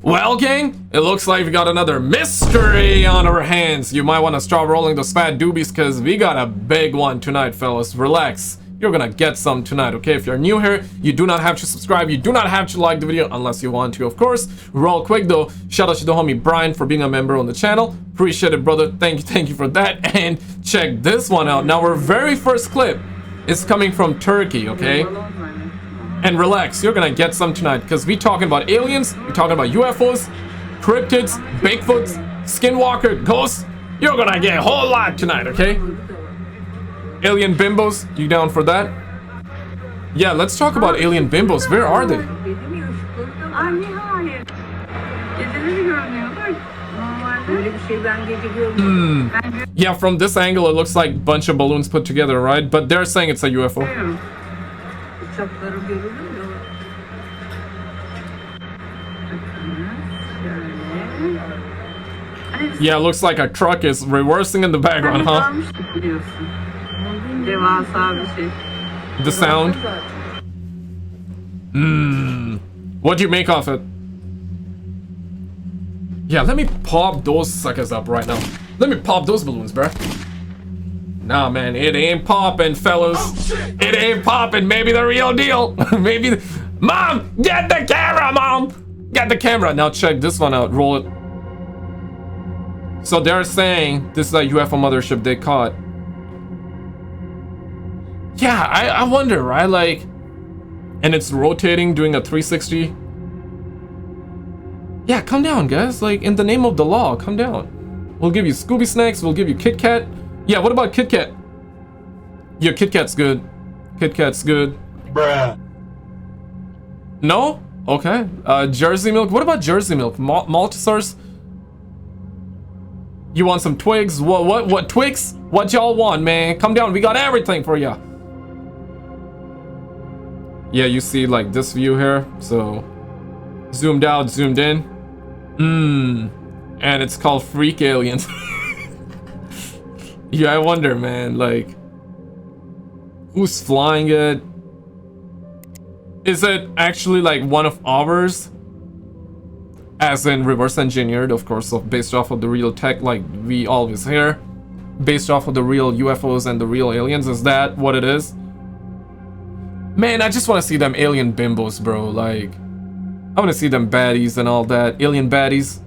Well, gang, it looks like we got another mystery on our hands. You might want to start rolling those fat doobies because we got a big one tonight, fellas. Relax. You're gonna get some tonight, okay? If you're new here, you do not have to subscribe. You do not have to like the video unless you want to, of course. Real quick, though, shout out to the homie Brian for being a member on the channel. Appreciate it, brother. Thank you for that. And check this one out. Now, our very first clip is coming from Turkey, okay? And relax, you're gonna get some tonight because we talking about aliens, we're talking about UFOs, cryptids, Bigfoots, Skinwalker, ghosts. You're gonna get a whole lot tonight, okay? Alien bimbos, you down for that? Yeah, let's talk about alien bimbos. Where are they? Yeah, from this angle it looks like a bunch of balloons put together, right? But they're saying it's a UFO. Yeah, looks like a truck is reversing in the background, huh? The sound. What do you make of it? Yeah, let me pop those suckers up right now. Let me pop those balloons, bruh. Nah, man, it ain't popping, fellas. It ain't popping. Maybe the real deal. Maybe. Mom, get the camera, Mom. Get the camera. Now check this one out. Roll it. So they're saying this is a UFO mothership they caught. Yeah, I wonder, right? Like, and it's rotating, doing a 360. Yeah, come down, guys. Like, in the name of the law, come down. We'll give you Scooby Snacks. We'll give you Kit Kat. Yeah, what about Kit Kat? Yeah, Kit Kat's good. Kit Kat's good. Bruh. No? Okay. Jersey milk. What about Jersey milk? Maltesers? You want some twigs? What twigs? What y'all want, man? Come down. We got everything for ya. Yeah, you see like this view here. So zoomed out, zoomed in. And it's called Freak Aliens. Yeah, I wonder, man, like, who's flying it? Is it actually like one of ours? As in reverse engineered, of course, so based off of the real tech like we always hear. Based off of the real UFOs and the real aliens, is that what it is? Man, I just want to see them alien bimbos, bro. Like, I want to see them baddies and all that. Alien baddies.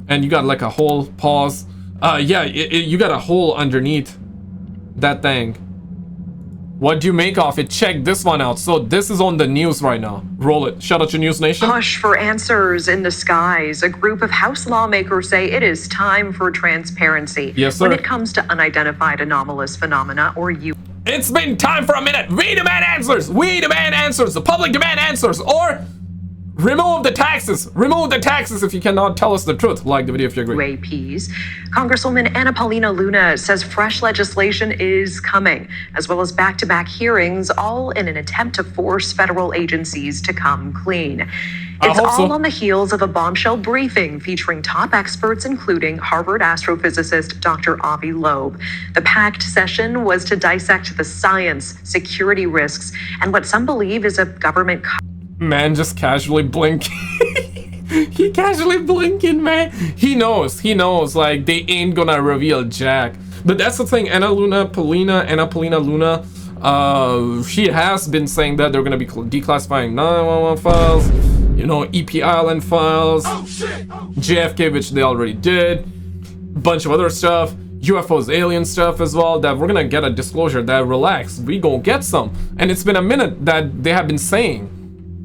And you got like a hole, pause. Yeah, you got a hole underneath that thing. What do you make of it? Check this one out. So this is on the news right now. Roll it. Shout out to News Nation. Push for answers in the skies. A group of House lawmakers say it is time for transparency. Yes, sir. When it comes to unidentified anomalous phenomena or It's been time for a minute. We demand answers. We demand answers. The public demand answers. Or remove the taxes. Remove the taxes if you cannot tell us the truth. Like the video if you agree. UAPs. Congresswoman Anna Paulina Luna says fresh legislation is coming, as well as back-to-back hearings, all in an attempt to force federal agencies to come clean. It's all on the heels of a bombshell briefing featuring top experts, including Harvard astrophysicist Dr. Avi Loeb. The packed session was to dissect the science, security risks, and what some believe is a government... Man just casually blinking. He casually blinking, man. He knows, like, they ain't gonna reveal jack. But that's the thing, Anna Paulina Luna, she has been saying that they're gonna be declassifying 911 files, you know, EP Island files, JFK, which they already did, bunch of other stuff, UFOs, alien stuff as well, that we're gonna get a disclosure that, relax, we gonna get some. And it's been a minute that they have been saying.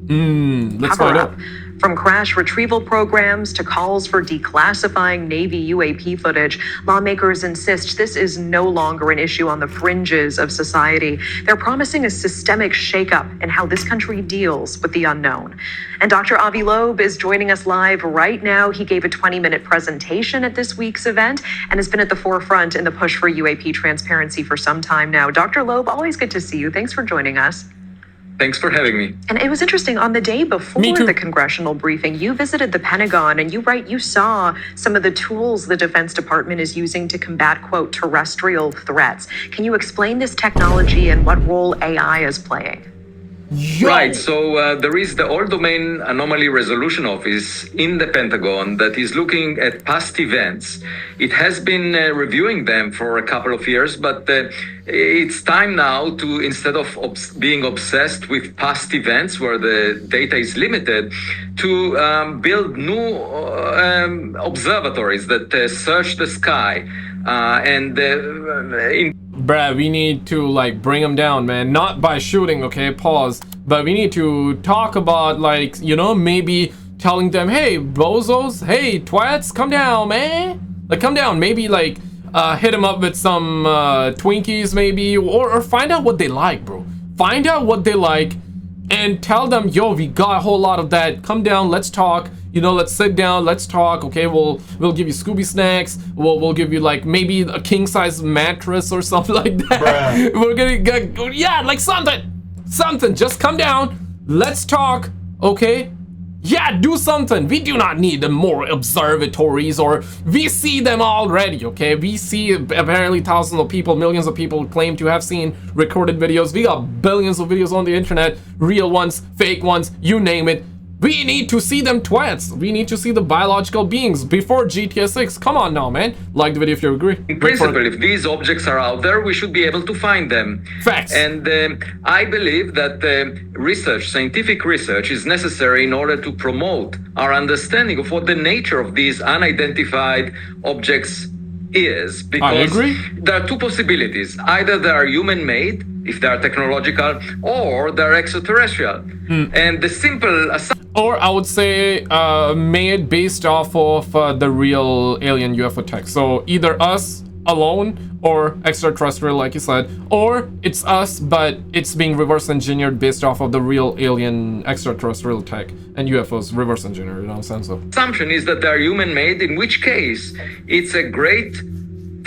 Let's find out. From crash retrieval programs to calls for declassifying Navy UAP footage, lawmakers insist this is no longer an issue on the fringes of society. They're promising a systemic shakeup in how this country deals with the unknown. And Dr. Avi Loeb is joining us live right now. He gave a 20-minute presentation at this week's event and has been at the forefront in the push for UAP transparency for some time now. Dr. Loeb, always good to see you. Thanks for joining us. Thanks for having me. And it was interesting, on the day before the congressional briefing, you visited the Pentagon and you saw some of the tools the Defense Department is using to combat, quote, terrestrial threats. Can you explain this technology and what role AI is playing? Yo! Right, so there is the All Domain Anomaly Resolution Office in the Pentagon that is looking at past events. It has been reviewing them for a couple of years, but it's time now to, instead of being obsessed with past events where the data is limited, to build new observatories that search the sky Bruh, we need to like bring them down, man. Not by shooting, okay? Pause. But we need to talk about, like, you know, maybe telling them, hey, bozos, hey, twats, come down, man. Like, come down. Maybe like hit them up with some Twinkies, maybe, or find out what they like, bro. Find out what they like and tell them, yo, we got a whole lot of that. Come down, let's talk. You know, let's sit down, let's talk. Okay, we'll give you Scooby snacks. We'll give you like maybe a king size mattress or something like that. Bruh. We're gonna get, yeah, like something. Just come down. Let's talk. Okay. Yeah, do something. We do not need more observatories, or we see them already, okay? We see apparently thousands of people, millions of people claim to have seen recorded videos. We got billions of videos on the internet, real ones, fake ones, you name it. We need to see them twats. We need to see the biological beings before GTA 6. Come on now, man. Like the video if you agree. In principle, if these objects are out there, we should be able to find them. Facts. And I believe that research, scientific research, is necessary in order to promote our understanding of what the nature of these unidentified objects is. Because I agree. There are two possibilities. Either they are human-made, if they are technological, or they're extraterrestrial. And the simple assumption, or I would say made based off of the real alien UFO tech. So either us alone or extraterrestrial, like you said, or it's us, but it's being reverse engineered based off of the real alien extraterrestrial tech and UFOs reverse engineered, you know what I'm saying? So assumption is that they're human-made, in which case it's a great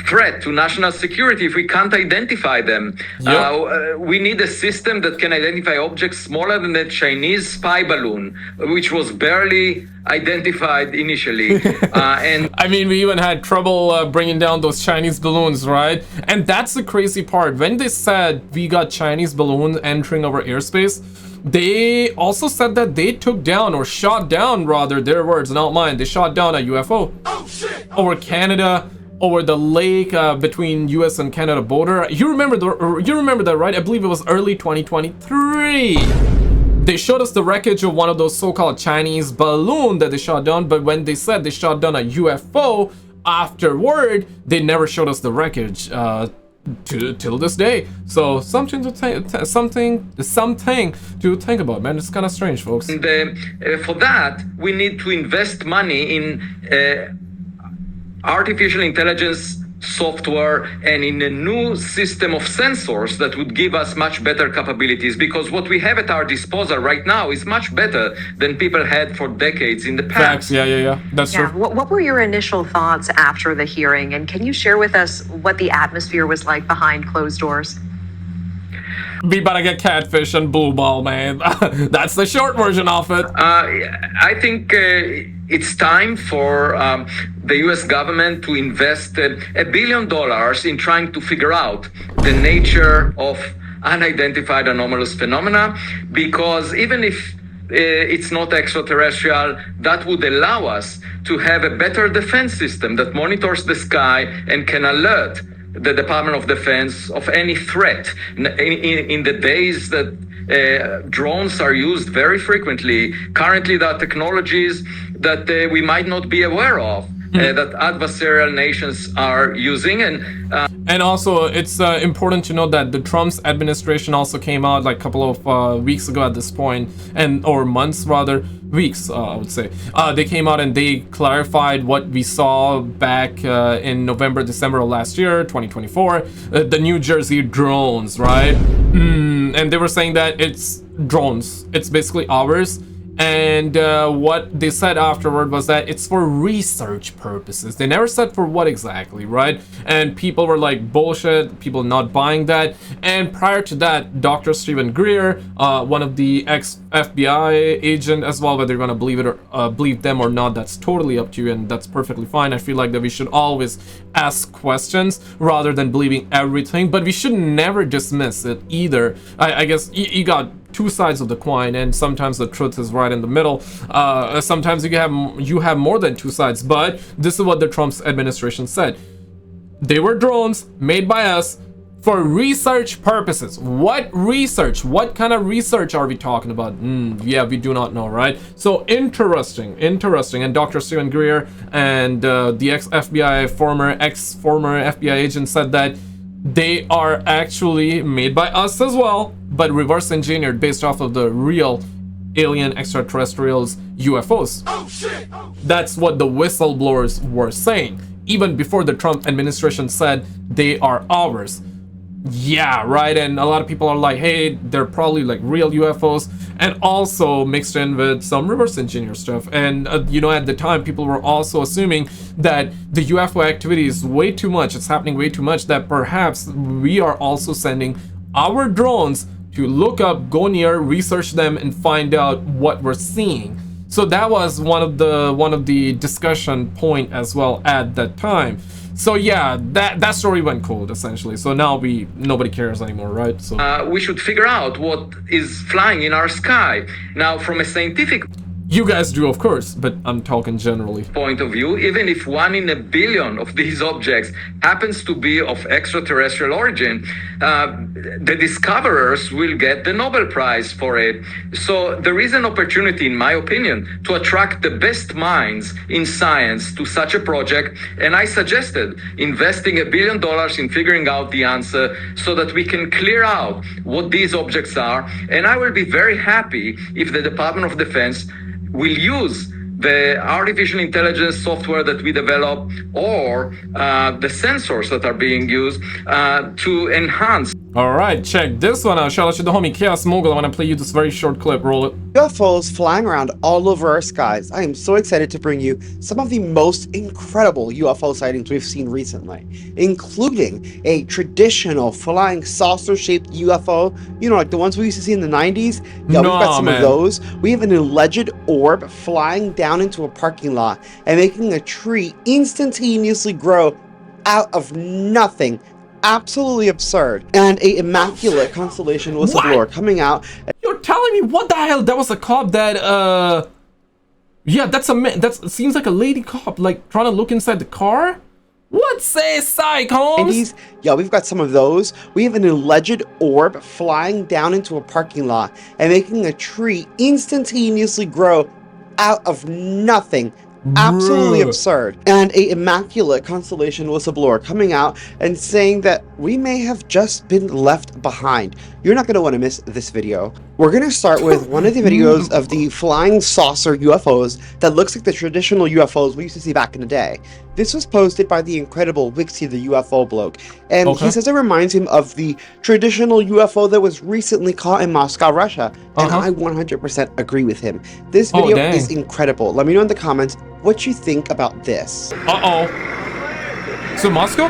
threat to national security if we can't identify them. Yep. We need a system that can identify objects smaller than the Chinese spy balloon, which was barely identified initially. And I mean, we even had trouble bringing down those Chinese balloons, right? And that's the crazy part. When they said we got Chinese balloons entering our airspace, they also said that they took down, or shot down rather, their words, not mine, they shot down a UFO over Canada, over the lake between US and Canada border. You remember that, right? I believe it was early 2023. They showed us the wreckage of one of those so-called Chinese balloon that they shot down, but when they said they shot down a UFO afterward, they never showed us the wreckage till this day. So something to think about, man. It's kind of strange, folks. And for that, we need to invest money in artificial intelligence software and in a new system of sensors that would give us much better capabilities, because what we have at our disposal right now is much better than people had for decades in the past. Facts. Yeah. That's true. What were your initial thoughts after the hearing? And can you share with us what the atmosphere was like behind closed doors? We better get catfish and blue ball, man. That's the short version of it. I think it's time for the US government to invest $1 billion in trying to figure out the nature of unidentified anomalous phenomena, because even if it's not extraterrestrial, that would allow us to have a better defense system that monitors the sky and can alert the Department of Defense of any threat. In the days that drones are used very frequently, currently there are technologies that we might not be aware of, that adversarial nations are using. And also, it's important to note that the Trump's administration also came out like a couple of weeks ago at this point, or months rather, weeks, I would say. They came out and they clarified what we saw back in November, December of last year, 2024, the New Jersey drones, right? And they were saying that it's drones. It's basically ours. And what they said afterward was that it's for research purposes. They never said for what exactly, right? And people were like, bullshit, people not buying that. And prior to that, Dr. Stephen Greer, one of the ex-FBI agent as well, whether you're gonna believe it or believe them or not, that's totally up to you, and that's perfectly fine. I feel like that we should always ask questions rather than believing everything, but we should never dismiss it either. I guess you got two sides of the coin, and sometimes the truth is right in the middle. Sometimes you have more than two sides, but this is what the Trump's administration said. They were drones made by us for research purposes. What research? What kind of research are we talking about? Yeah, we do not know, right? So interesting. And Dr. Stephen Greer and the former FBI agent said that they are actually made by us as well, but reverse engineered based off of the real alien extraterrestrials, UFOs. Oh, shit. Oh. That's what the whistleblowers were saying, even before the Trump administration said they are ours. Yeah, right. And a lot of people are like, hey, they're probably like real UFOs, and also mixed in with some reverse engineer stuff. And you know, at the time, people were also assuming that the UFO activity is way too much, it's happening way too much, that perhaps we are also sending our drones to look up, go near, research them, and find out what we're seeing. So that was one of the discussion point as well at that time. So yeah, that story went cold essentially. So now nobody cares anymore, right? So we should figure out what is flying in our sky. Now, from a scientific you guys do, of course, but I'm talking generally. Point of view, even if 1 in a billion of these objects happens to be of extraterrestrial origin, the discoverers will get the Nobel Prize for it. So there is an opportunity, in my opinion, to attract the best minds in science to such a project. And I suggested investing $1 billion in figuring out the answer so that we can clear out what these objects are. And I will be very happy if the Department of Defense will use the artificial intelligence software that we develop or the sensors that are being used to enhance. All right, check this one out. Shout out to the homie Chaos Mogul. I want to play you this very short clip. Roll it. UFOs flying around all over our skies. I am so excited to bring you some of the most incredible UFO sightings we've seen recently, including a traditional flying saucer-shaped UFO, you know, like the ones we used to see in the 90s. Yeah, we've got some of those. We have an alleged orb flying down into a parking lot and making a tree instantaneously grow out of nothing. Absolutely absurd. And a immaculate constellation whistleblower coming out. You're telling me what the hell? That was a cop that yeah, that's a man. That seems like a lady cop, like trying to look inside the car. What say, Psych Holmes? Yeah, we've got some of those. We have an alleged orb flying down into a parking lot and making a tree instantaneously grow out of nothing. Absolutely absurd. And a immaculate constellation whistleblower coming out and saying that we may have just been left behind. You're not going to want to miss this video. We're going to start with one of the videos of the flying saucer UFOs that looks like the traditional UFOs we used to see back in the day. This was posted by the incredible Wixie the UFO bloke, and he says it reminds him of the traditional UFO that was recently caught in Moscow, Russia, and I 100% agree with him. This video is incredible. Let me know in the comments what you think about this. So Moscow?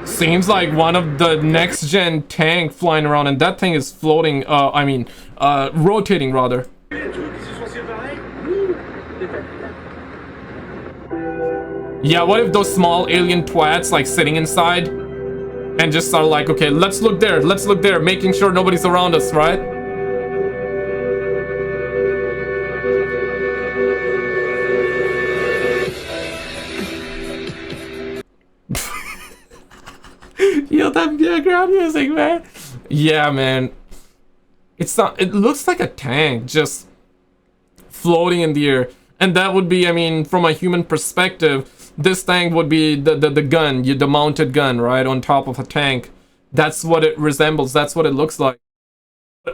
Seems like one of the next-gen tank flying around, and that thing is floating, rotating rather. Yeah, what if those small alien twats like sitting inside and just are like, okay, let's look there, making sure nobody's around us, right? Yo, that background music, man. Yeah, man. It's not, it looks like a tank just floating in the air. And that would be, I mean, from a human perspective, this tank would be the gun, the mounted gun, right, on top of a tank. That's what it resembles. That's what it looks like.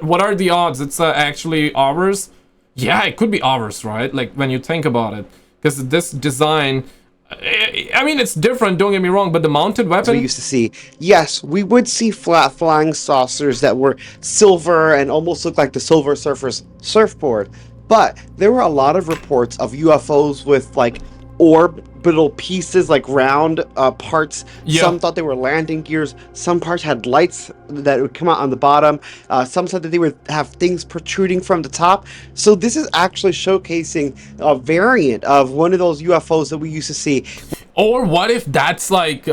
What are the odds it's actually ours? Yeah, it could be ours, right? Like, when you think about it. Because this design, I mean, it's different, don't get me wrong, but the mounted weapon... we used to see, yes, we would see flat flying saucers that were silver and almost looked like the Silver Surfer's surfboard. But there were a lot of reports of UFOs with, like, orbital pieces, like round parts. Some thought they were landing gears. Some parts had lights that would come out on the bottom. Some said that they would have things protruding from the top. So this is actually showcasing a variant of one of those UFOs that we used to see. Or what if that's like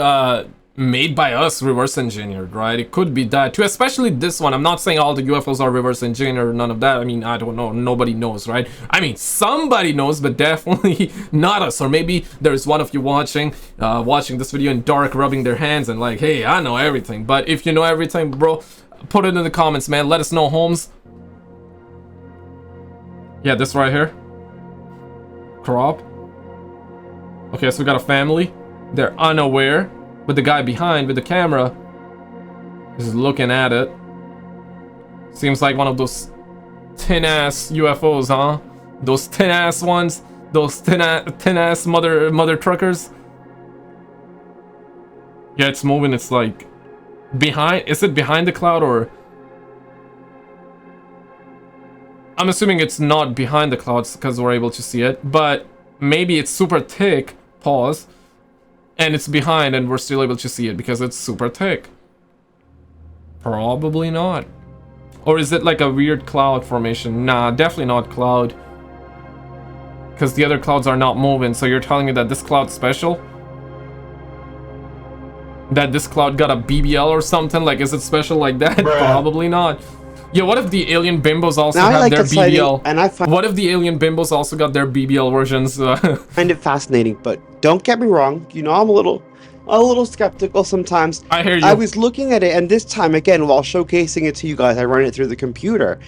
made by us, reverse engineered, right? It could be that too, especially this one. I'm not saying all the UFOs are reverse engineered or none of that. I mean, I don't know. Nobody knows, right? I mean, somebody knows, but definitely not us. Or maybe there's one of you watching this video in dark, rubbing their hands and like, hey, I know everything. But if you know everything, bro, put it in the comments, man. Let us know, Holmes. Yeah, this right here. Crop. Okay, so we got a family. They're unaware. But the guy behind with the camera is looking at it. Seems like one of those tin-ass UFOs, huh? Those tin-ass ones. Those tin-ass mother truckers. Yeah, it's moving. It's like behind. Is it behind the cloud or? I'm assuming it's not behind the clouds because we're able to see it. But maybe it's super thick. Pause. And it's behind and we're still able to see it because it's super thick. Probably not. Or is it like a weird cloud formation? Nah, definitely not cloud. Because the other clouds are not moving. So you're telling me that this cloud's special? That this cloud got a BBL or something? Like, is it special like that? Bruh. Probably not. Yeah, what if the alien bimbos also have their BBL? And what if the alien bimbos also got their BBL versions? I find it fascinating, but don't get me wrong. You know, I'm a little skeptical sometimes. I hear you. I was looking at it, and this time again, while showcasing it to you guys, I run it through the computer,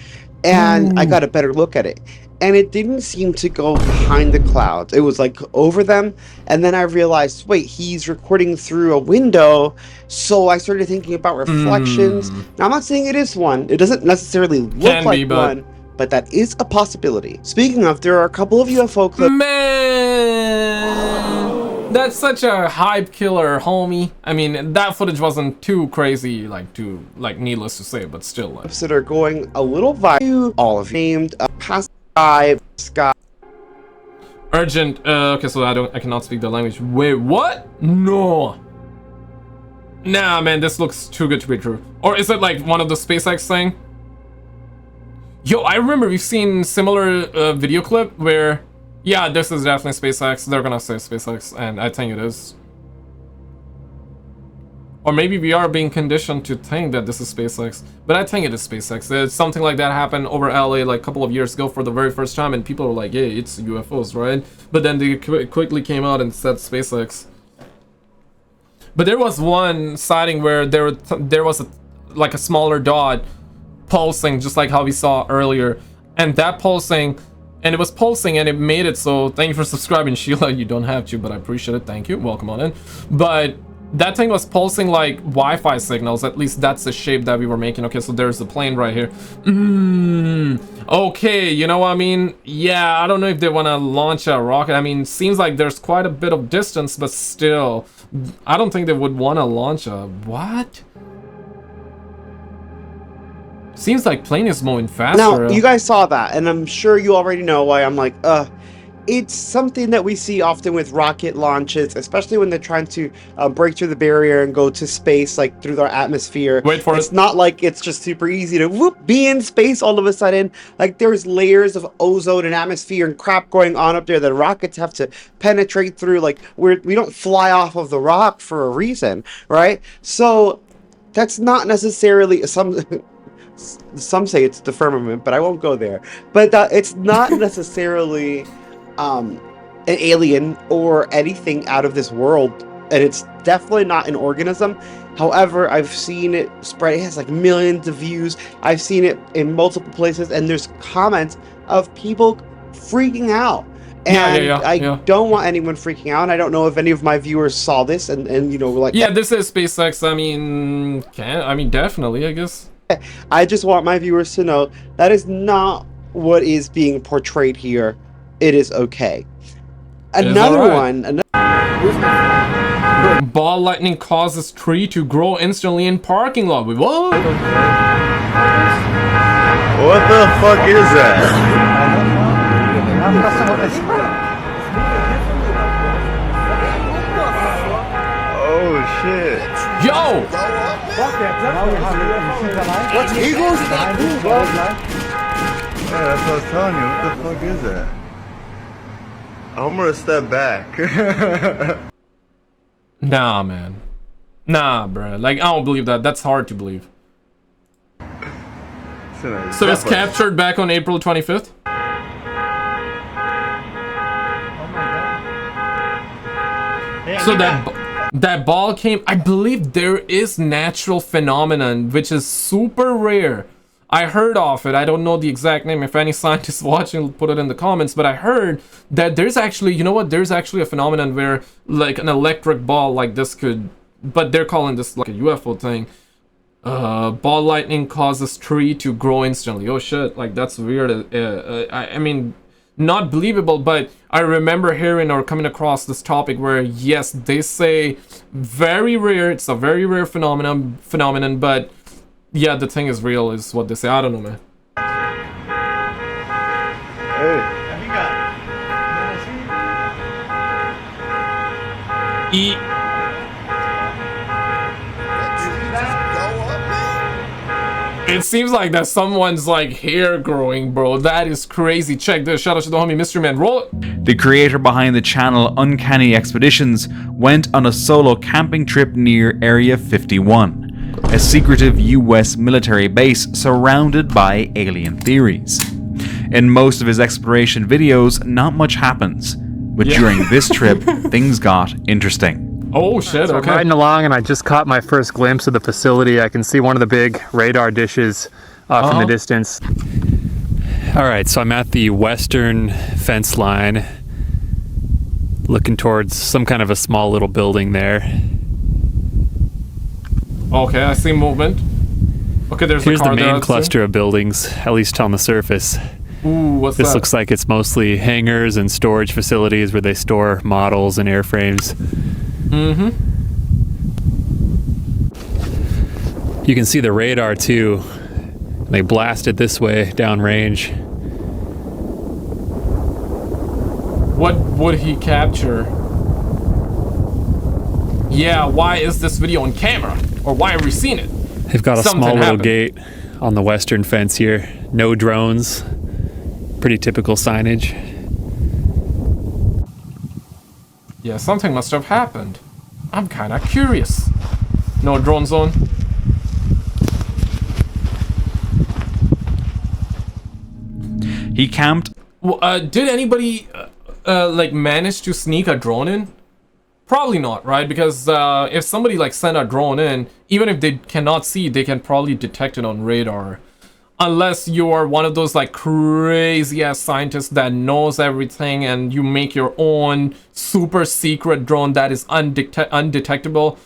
and I got a better look at it. And it didn't seem to go behind the clouds. It was like over them. And then I realized, wait, he's recording through a window. So I started thinking about reflections. Now, I'm not saying it is one. It doesn't necessarily look like one. But that is a possibility. Speaking of, there are a couple of UFO clips. Man, that's such a hype killer, homie. I mean, that footage wasn't too crazy, like needless to say, but still. That are going a little viral. All of named past. Sky. Urgent. Okay, so I cannot speak the language. Wait, what? No. Nah, man, this looks too good to be true. Or is it like one of the SpaceX thing? Yo, I remember we've seen similar video clip where, yeah, this is definitely SpaceX. They're gonna say SpaceX, and I think it is. Or maybe we are being conditioned to think that this is SpaceX. But I think it is SpaceX. Something like that happened over LA like a couple of years ago for the very first time. And people were like, yeah, it's UFOs, right? But then they quickly came out and said SpaceX. But there was one sighting where there was like a smaller dot pulsing, just like how we saw earlier. And that pulsing, and it was pulsing and it made it so, thank you for subscribing, Sheila. You don't have to, but I appreciate it. Thank you. Welcome on in. But that thing was pulsing like Wi-Fi signals. At least that's the shape that we were making. Okay, so there's the plane right here. Okay, you know what I mean? Yeah, I don't know if they want to launch a rocket. I mean, seems like there's quite a bit of distance, but still, I don't think they would want to launch a... What? Seems like plane is moving faster. Now, you guys saw that, and I'm sure you already know why I'm like, it's something that we see often with rocket launches, especially when they're trying to break through the barrier and go to space, like through our atmosphere. Wait for it. It's not like it's just super easy to whoop, be in space all of a sudden. Like there's layers of ozone and atmosphere and crap going on up there that rockets have to penetrate through. Like we don't fly off of the rock for a reason, right? So that's not necessarily some say it's the firmament, but I won't go there. But it's not necessarily an alien or anything out of this world, and it's definitely not an organism. However, I've seen it spread. It has like millions of views. I've seen it in multiple places, and there's comments of people freaking out. And I don't want anyone freaking out. And I don't know if any of my viewers saw this and you know, like, yeah, this is SpaceX. I mean, definitely, I guess. I just want my viewers to know that is not what is being portrayed here. It is okay. Another one. Ball lightning causes tree to grow instantly in parking lot. What? What the fuck is that? Oh shit. Yo! What's Eagles? Yeah, that's what I was telling you. What the fuck is that? I'm gonna step back. Nah, man. Nah, bruh. Like, I don't believe that. That's hard to believe. So it's captured back on April 25th? So that ball came... I believe there is natural phenomenon, which is super rare. I heard of it. I don't know the exact name. If any scientists watching, put it in the comments. But I heard that there's actually... You know what? There's actually a phenomenon where, like, an electric ball like this could... But they're calling this, like, a UFO thing. Ball lightning causes tree to grow instantly. Oh, shit. Like, that's weird. I mean... Not believable, but I remember hearing or coming across this topic where, yes, they say very rare, it's a very rare phenomenon, but yeah, the thing is real is what they say. I don't know, man. It seems like that someone's like hair growing, bro. That is crazy. Check this. Shout out to the homie Mystery Man. Roll it. The creator behind the channel Uncanny Expeditions went on a solo camping trip near Area 51, a secretive US military base surrounded by alien theories. In most of his exploration videos, not much happens, but during this trip, things got interesting. Oh shit, so okay. I'm riding along and I just caught my first glimpse of the facility. I can see one of the big radar dishes from the distance. All right, so I'm at the western fence line, looking towards some kind of a small little building there. Okay, I see movement. Okay, Here's the main cluster of buildings, at least on the surface. Ooh, what's this that? looks like it's mostly hangars and storage facilities where they store models and airframes. Mm-hmm. You can see the radar too. They blast it this way downrange. What would he capture? Yeah, why is this video on camera? Or why have we seen it? They've got a Something small little happened. gate on the western fence here. No drones. Pretty typical signage. Yeah, something must have happened. I'm kinda curious. No drone zone. He camped. Well, did anybody like manage to sneak a drone in? Probably not, right? Because if somebody like sent a drone in, even if they cannot see, they can probably detect it on radar. Unless you are one of those like crazy ass scientists that knows everything and you make your own super secret drone that is undetectable.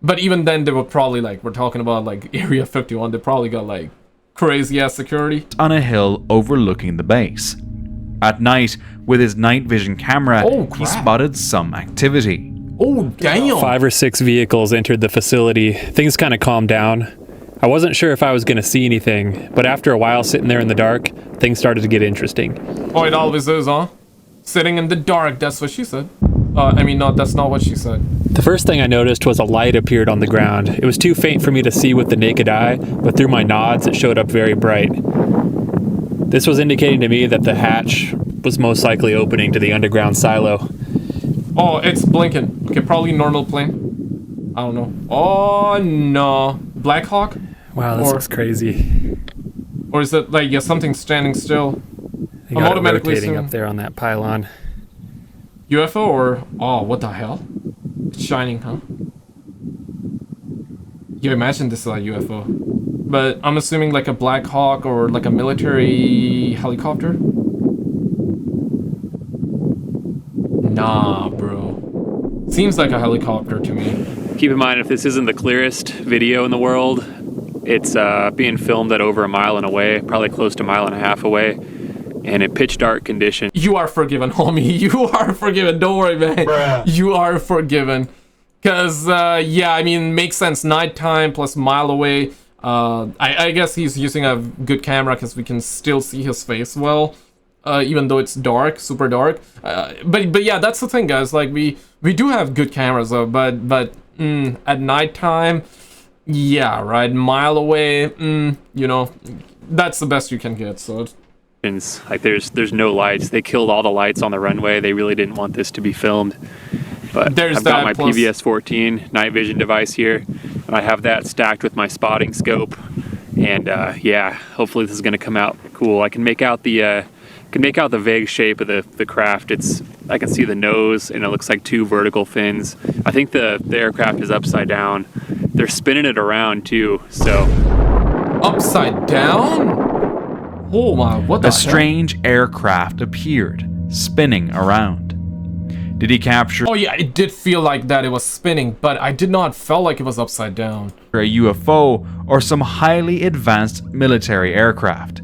But even then they would probably, like, we're talking about like Area 51, they probably got like crazy ass security. On a hill overlooking the base. At night, with his night vision camera, he spotted some activity. Oh, damn. 5 or 6 vehicles entered the facility. Things kind of calmed down. I wasn't sure if I was going to see anything, but after a while sitting there in the dark, things started to get interesting. Oh, it always is, huh? Sitting in the dark, that's what she said. I mean, no, that's not what she said. The first thing I noticed was a light appeared on the ground. It was too faint for me to see with the naked eye, but through my nods, it showed up very bright. This was indicating to me that the hatch was most likely opening to the underground silo. Oh, it's blinking. Okay, probably normal plane. I don't know. Oh, no. Black Hawk? Wow, this looks crazy. Or is it like, yeah, something standing still? I'm automatically rotating up there on that pylon. UFO or... Oh, what the hell? It's shining, huh? You imagine this is a UFO. But I'm assuming like a Black Hawk or like a military helicopter? Nah, bro. Seems like a helicopter to me. Keep in mind, if this isn't the clearest video in the world, it's being filmed at over 1.5 miles away, probably close to 1.5 miles away, and in pitch dark condition. You are forgiven, homie. You are forgiven. Don't worry, man. Bruh. You are forgiven. Because, yeah, I mean, makes sense. Nighttime plus 1 mile away. I guess he's using a good camera because we can still see his face well. Even though it's dark, super dark. But yeah, that's the thing, guys. Like, we do have good cameras, though, but at nighttime, yeah, right, 1 mile away, you know, that's the best you can get, so. Like, there's no lights. They killed all the lights on the runway. They really didn't want this to be filmed. But There's I've got that, my plus- PVS-14 night vision device here, and I have that stacked with my spotting scope. And yeah, hopefully this is going to come out cool. I can make out the vague shape of the craft. I can see the nose, and it looks like two vertical fins. I think the aircraft is upside down. They're spinning it around too, so. Upside down? Oh my, what the A heck? strange aircraft appeared, spinning around. Did he capture Oh yeah, it did feel like that it was spinning, but I did not feel like it was upside down. a UFO or some highly advanced military aircraft?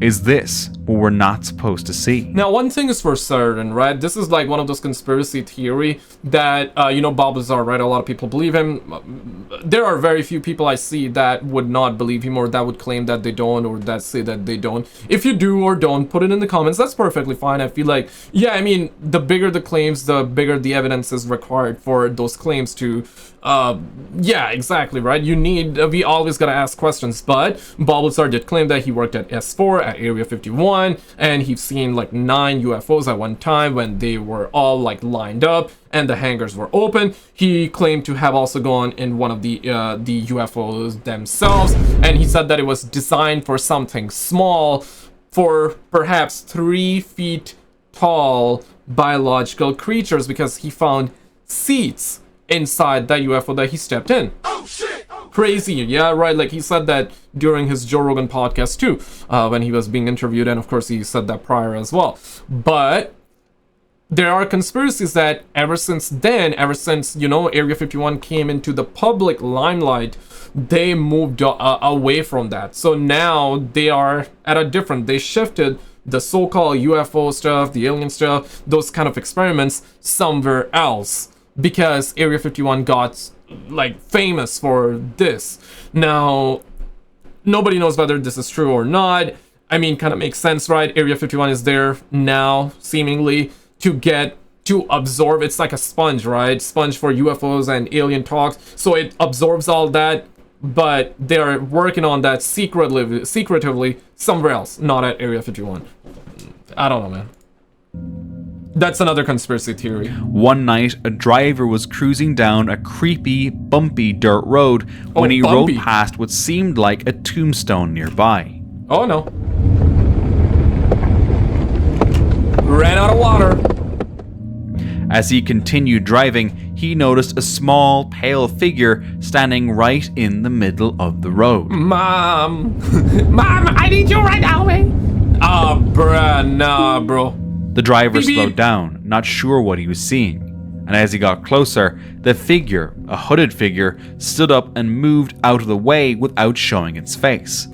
Is this what we're not supposed to see? Now, one thing is for certain, right? This is like one of those conspiracy theory that, Bob Lazar, right? A lot of people believe him. There are very few people I see that would not believe him or that would claim that they don't or that say that they don't. If you do or don't, put it in the comments. That's perfectly fine. I feel like, yeah, I mean, the bigger the claims, the bigger the evidence is required for those claims to, yeah, exactly, right? We always gotta ask questions, but Bob Lazar did claim that he worked at S4 at Area 51, and he's seen like 9 UFOs at one time when they were all like lined up and the hangars were open. He claimed to have also gone in one of the UFOs themselves, and he said that it was designed for something small, for perhaps 3 feet tall biological creatures, because he found seats inside that UFO that he stepped in. Oh shit! Crazy, yeah, right. Like he said that during his Joe Rogan podcast too, when he was being interviewed, and of course he said that prior as well. But there are conspiracies that ever since then, Area 51 came into the public limelight, they moved away from that. So now they are they shifted the so-called UFO stuff, the alien stuff, those kind of experiments somewhere else, because Area 51 got like famous for this. Now, nobody knows whether this is true or not. I mean, kind of makes sense, right? Area 51 is there now, seemingly, to absorb. It's like a sponge, right? Sponge for UFOs and alien talks. So it absorbs all that, but they're working on that secretively somewhere else, not at Area 51. I don't know, man. That's another conspiracy theory. One night, a driver was cruising down a creepy, bumpy dirt road when he bumpy. rode past what seemed like a tombstone nearby. Oh no. Ran out of water. As he continued driving, he noticed a small, pale figure standing right in the middle of the road. Mom, I need you right now, man. Ah, bruh, nah, bro. The driver Beep, beep. slowed down, not sure what he was seeing. And as he got closer, the figure, a hooded figure, stood up and moved out of the way without showing its face.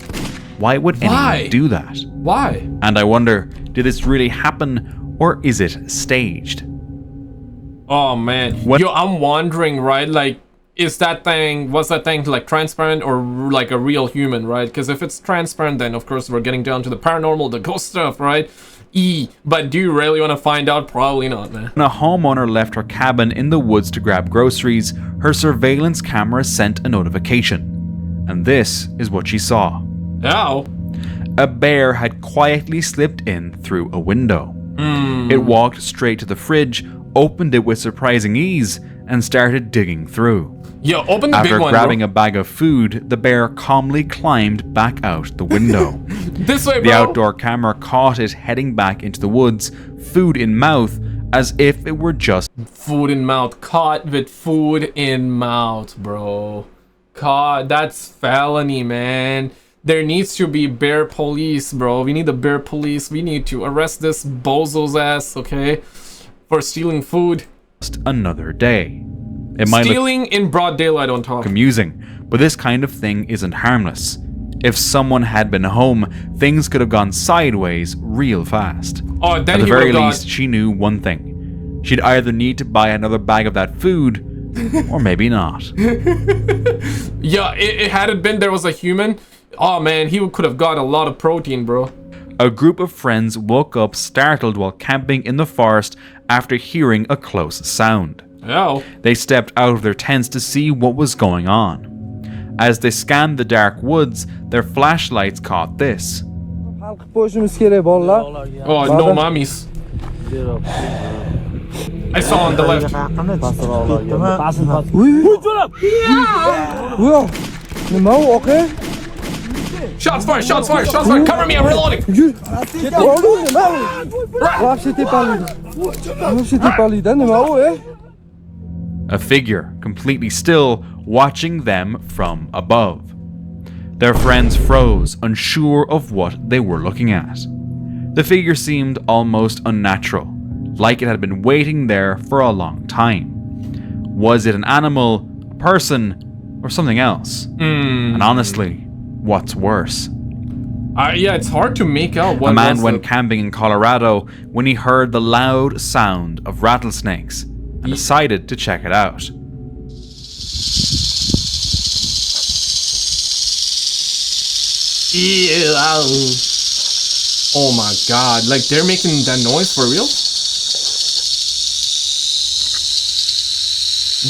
Why would anyone do that? Why? And I wonder, did this really happen, or is it staged? Oh man, What- I'm wondering, right? Like, was that thing like transparent or like a real human, right? Because if it's transparent, then of course we're getting down to the paranormal, the ghost stuff, right? But do you really want to find out? Probably not, man. When a homeowner left her cabin in the woods to grab groceries, her surveillance camera sent a notification. And this is what she saw. Ow. A bear had quietly slipped in through a window. It walked straight to the fridge, opened it with surprising ease, and started digging through. Yo, open the After big one, grabbing bro. a bag of food, the bear calmly climbed back out the window. This way, The bro. outdoor camera caught it heading back into the woods, food in mouth, as if it were just Food in mouth. Caught with food in mouth, bro. Caught. That's felony, man. There needs to be bear police, bro. We need the bear police. We need to arrest this bozo's ass, okay? For stealing food. another day. It might look Stealing in broad daylight on top. amusing, but this kind of thing isn't harmless. If someone had been home, things could have gone sideways real fast. Oh, then At the he very would've got- least, she knew one thing. She'd either need to buy another bag of that food, or maybe not. Yeah, it had it been there was a human, oh man, he could have got a lot of protein, bro. A group of friends woke up startled while camping in the forest after hearing a close sound. Oh. They stepped out of their tents to see what was going on. As they scanned the dark woods, their flashlights caught this. Oh, no mummies. I saw on the left. Shots fired, shots fired, shots fired. Cover me, I'm reloading. A figure, completely still, watching them from above. Their friends froze, unsure of what they were looking at. The figure seemed almost unnatural, like it had been waiting there for a long time. Was it an animal, a person, or something else? And honestly, what's worse? Yeah, it's hard to make out what A man was went the- camping in Colorado when he heard the loud sound of rattlesnakes and decided to check it out. Oh my god, like they're making that noise for real?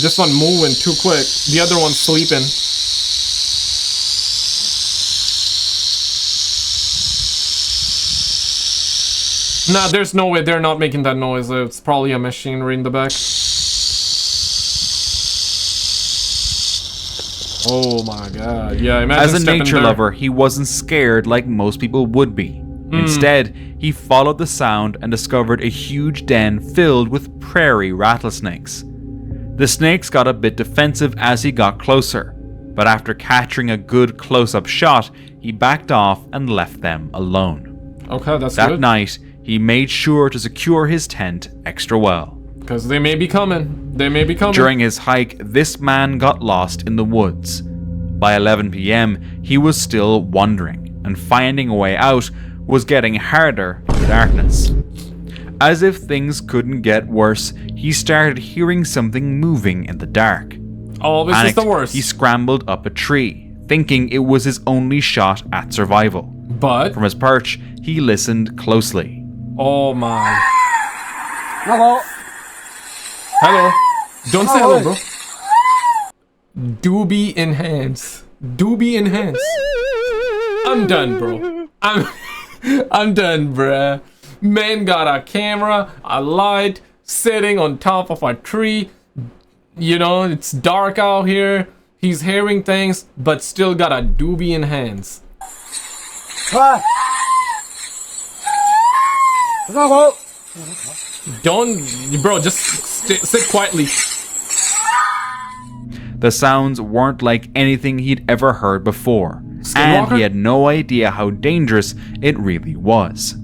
This one moving too quick, the other one's sleeping. Nah, there's no way they're not making that noise. It's probably a machinery in the back. Oh my god. Yeah, imagine As a stepping nature there. lover, he wasn't scared like most people would be. Instead, he followed the sound and discovered a huge den filled with prairie rattlesnakes. The snakes got a bit defensive as he got closer, but after capturing a good close-up shot, he backed off and left them alone. Okay, that's That good. night, he made sure to secure his tent extra well. Because they may be coming. They may be coming. During his hike, this man got lost in the woods. By 11 p.m., he was still wandering, and finding a way out was getting harder in the darkness. As if things couldn't get worse, he started hearing something moving in the dark. Oh, this is Panicked, the worst. he scrambled up a tree, thinking it was his only shot at survival. But, From his perch, he listened closely. oh my. Hello. Hello. Don't say hello, bro. Doobie enhance. Doobie enhance. I'm done, bro. I'm done, bruh. Man got a camera, a light, sitting on top of a tree. You know, it's dark out here. He's hearing things, but still got a doobie in hands. Don't, bro, just sit quietly. The sounds weren't like anything he'd ever heard before, and Skinwalker? he had no idea how dangerous it really was.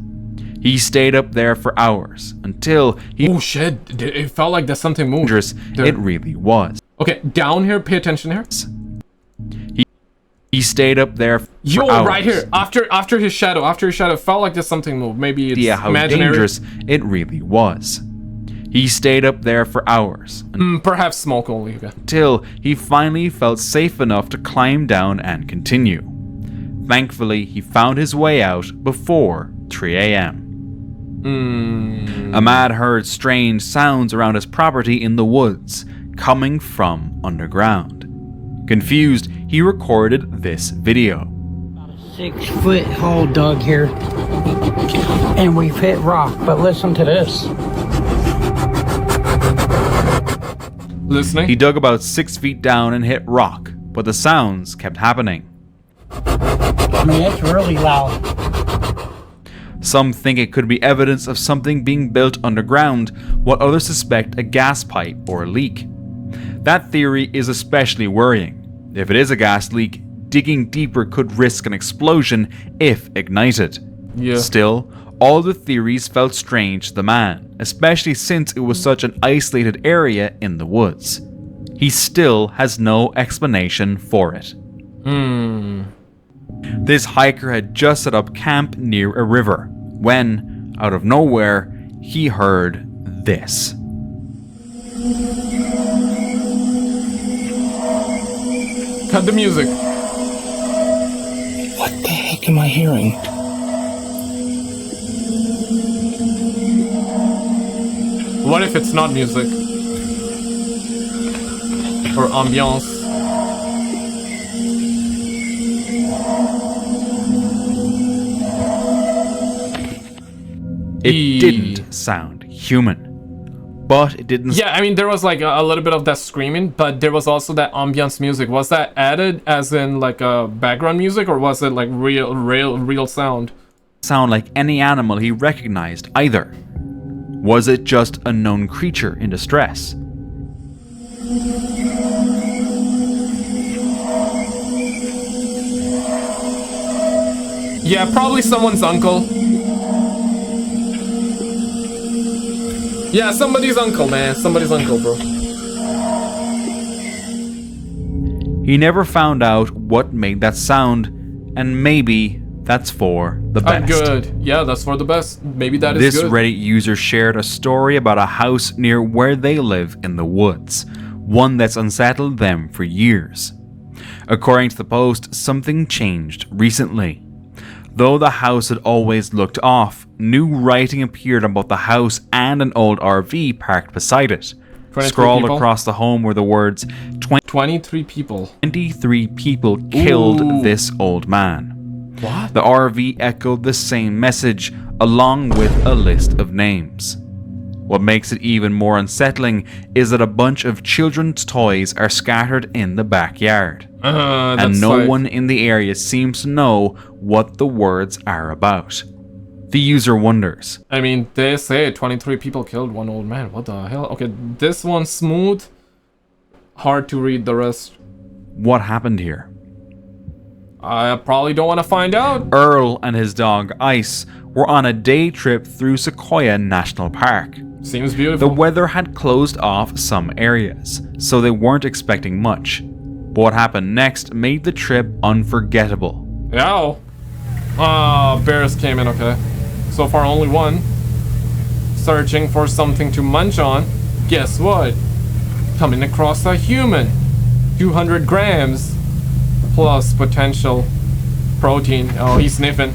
He stayed up there for hours until he Oh shit, it felt like there's something moving. dangerous There. it really was. Okay, down here, pay attention here. He stayed up there for Yo, hours. right here, after his shadow, felt like there's something moved. Maybe it's Idea how imaginary. dangerous it really was. He stayed up there for hours Perhaps smoke only. Okay. until he finally felt safe enough to climb down and continue. Thankfully, he found his way out before 3 a.m. Ahmad heard strange sounds around his property in the woods, coming from underground. Confused, he recorded this video. 6 foot hole dug here, and we've hit rock. But listen to this. Listening. He dug about 6 feet down and hit rock, but the sounds kept happening. I mean, it's really loud. Some think it could be evidence of something being built underground, while others suspect a gas pipe or a leak. That theory is especially worrying. If it is a gas leak, digging deeper could risk an explosion if ignited. Yeah. Still, all the theories felt strange to the man, especially since it was such an isolated area in the woods. He still has no explanation for it. This hiker had just set up camp near a river when, out of nowhere, he heard this. Cut the music. What the heck am I hearing? What if it's not music? Or ambiance? It didn't sound human. but it didn't. Yeah, I mean, there was like a little bit of that screaming, but there was also that ambiance music. Was that added as in like a background music, or was it like real sound? Sound like any animal he recognized either. Was it just a known creature in distress? Yeah, probably someone's uncle. Yeah, somebody's uncle, man. Somebody's uncle, bro. He never found out what made that sound, and maybe that's for the best. Good. Yeah, that's for the best. Maybe that is This good. Reddit user shared a story about a house near where they live in the woods, one that's unsettled them for years. According to the post, something changed recently. Though the house had always looked off, new writing appeared on both the house and an old RV parked beside it. 23 Scrawled people? across the home were the words, 23 people. 23 people killed Ooh. this old man. What? The RV echoed the same message, along with a list of names. What makes it even more unsettling is that a bunch of children's toys are scattered in the backyard. And no one in the area seems to know what the words are about. The user wonders. I mean, they say 23 people killed one old man. What the hell? Okay, this one's smooth. Hard to read the rest. What happened here? I probably don't want to find out. Earl and his dog Ice were on a day trip through Sequoia National Park. Seems The beautiful. weather had closed off some areas, so they weren't expecting much. But what happened next made the trip unforgettable. Ow. Bears came in, okay. So far, only one. Searching for something to munch on. Guess what? Coming across a human. 200 grams. Plus potential protein. Oh, he's sniffing.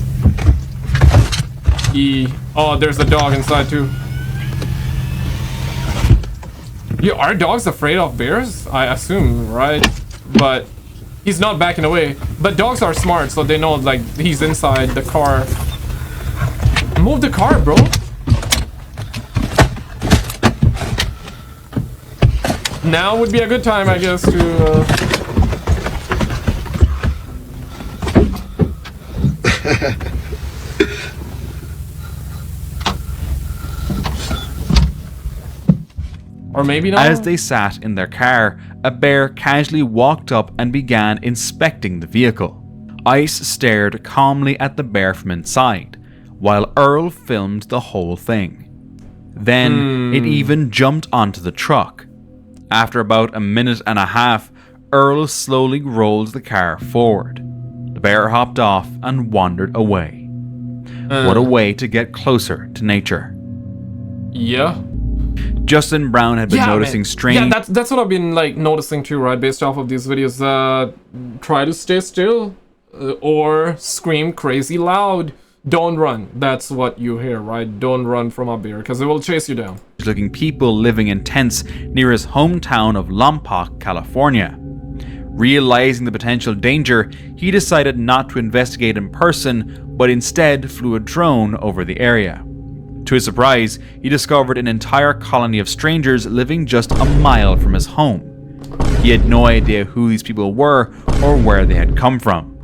Oh, there's a dog inside too. Yeah, are dogs afraid of bears? I assume, right? But he's not backing away. But dogs are smart, so they know like he's inside the car. Move the car, bro. Now would be a good time, I guess, to or maybe not. As they sat in their car, a bear casually walked up and began inspecting the vehicle. Ice stared calmly at the bear from inside, while Earl filmed the whole thing. Then it even jumped onto the truck. After about a minute and a half, Earl slowly rolled the car forward. The bear hopped off and wandered away. What a way to get closer to nature. Yeah. Justin Brown had been noticing man. strange... Yeah, that's what I've been like noticing too, right? Based off of these videos. Try to stay still or scream crazy loud. Don't run. That's what you hear, right? Don't run from a bear because it will chase you down. looking people living in tents near his hometown of Lompoc, California. Realizing the potential danger, he decided not to investigate in person, but instead flew a drone over the area. To his surprise, he discovered an entire colony of strangers living just a mile from his home. He had no idea who these people were or where they had come from.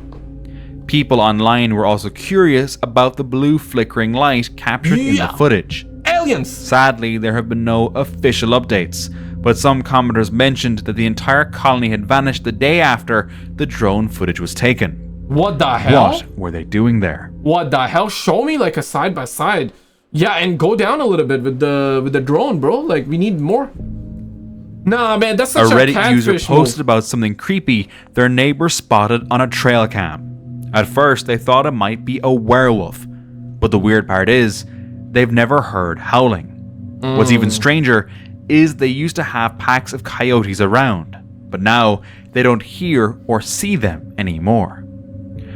People online were also curious about the blue flickering light captured in the footage. Aliens! Sadly, there have been no official updates, but some commenters mentioned that the entire colony had vanished the day after the drone footage was taken. What the hell? What were they doing there? What the hell? Show me like a side by side. Yeah, and go down a little bit with the drone, bro. Like, we need more. Nah, man, that's such a Reddit user catfish posted move. about something creepy their neighbor spotted on a trail cam. At first, they thought it might be a werewolf, but the weird part is, they've never heard howling. What's even stranger is they used to have packs of coyotes around, but now they don't hear or see them anymore.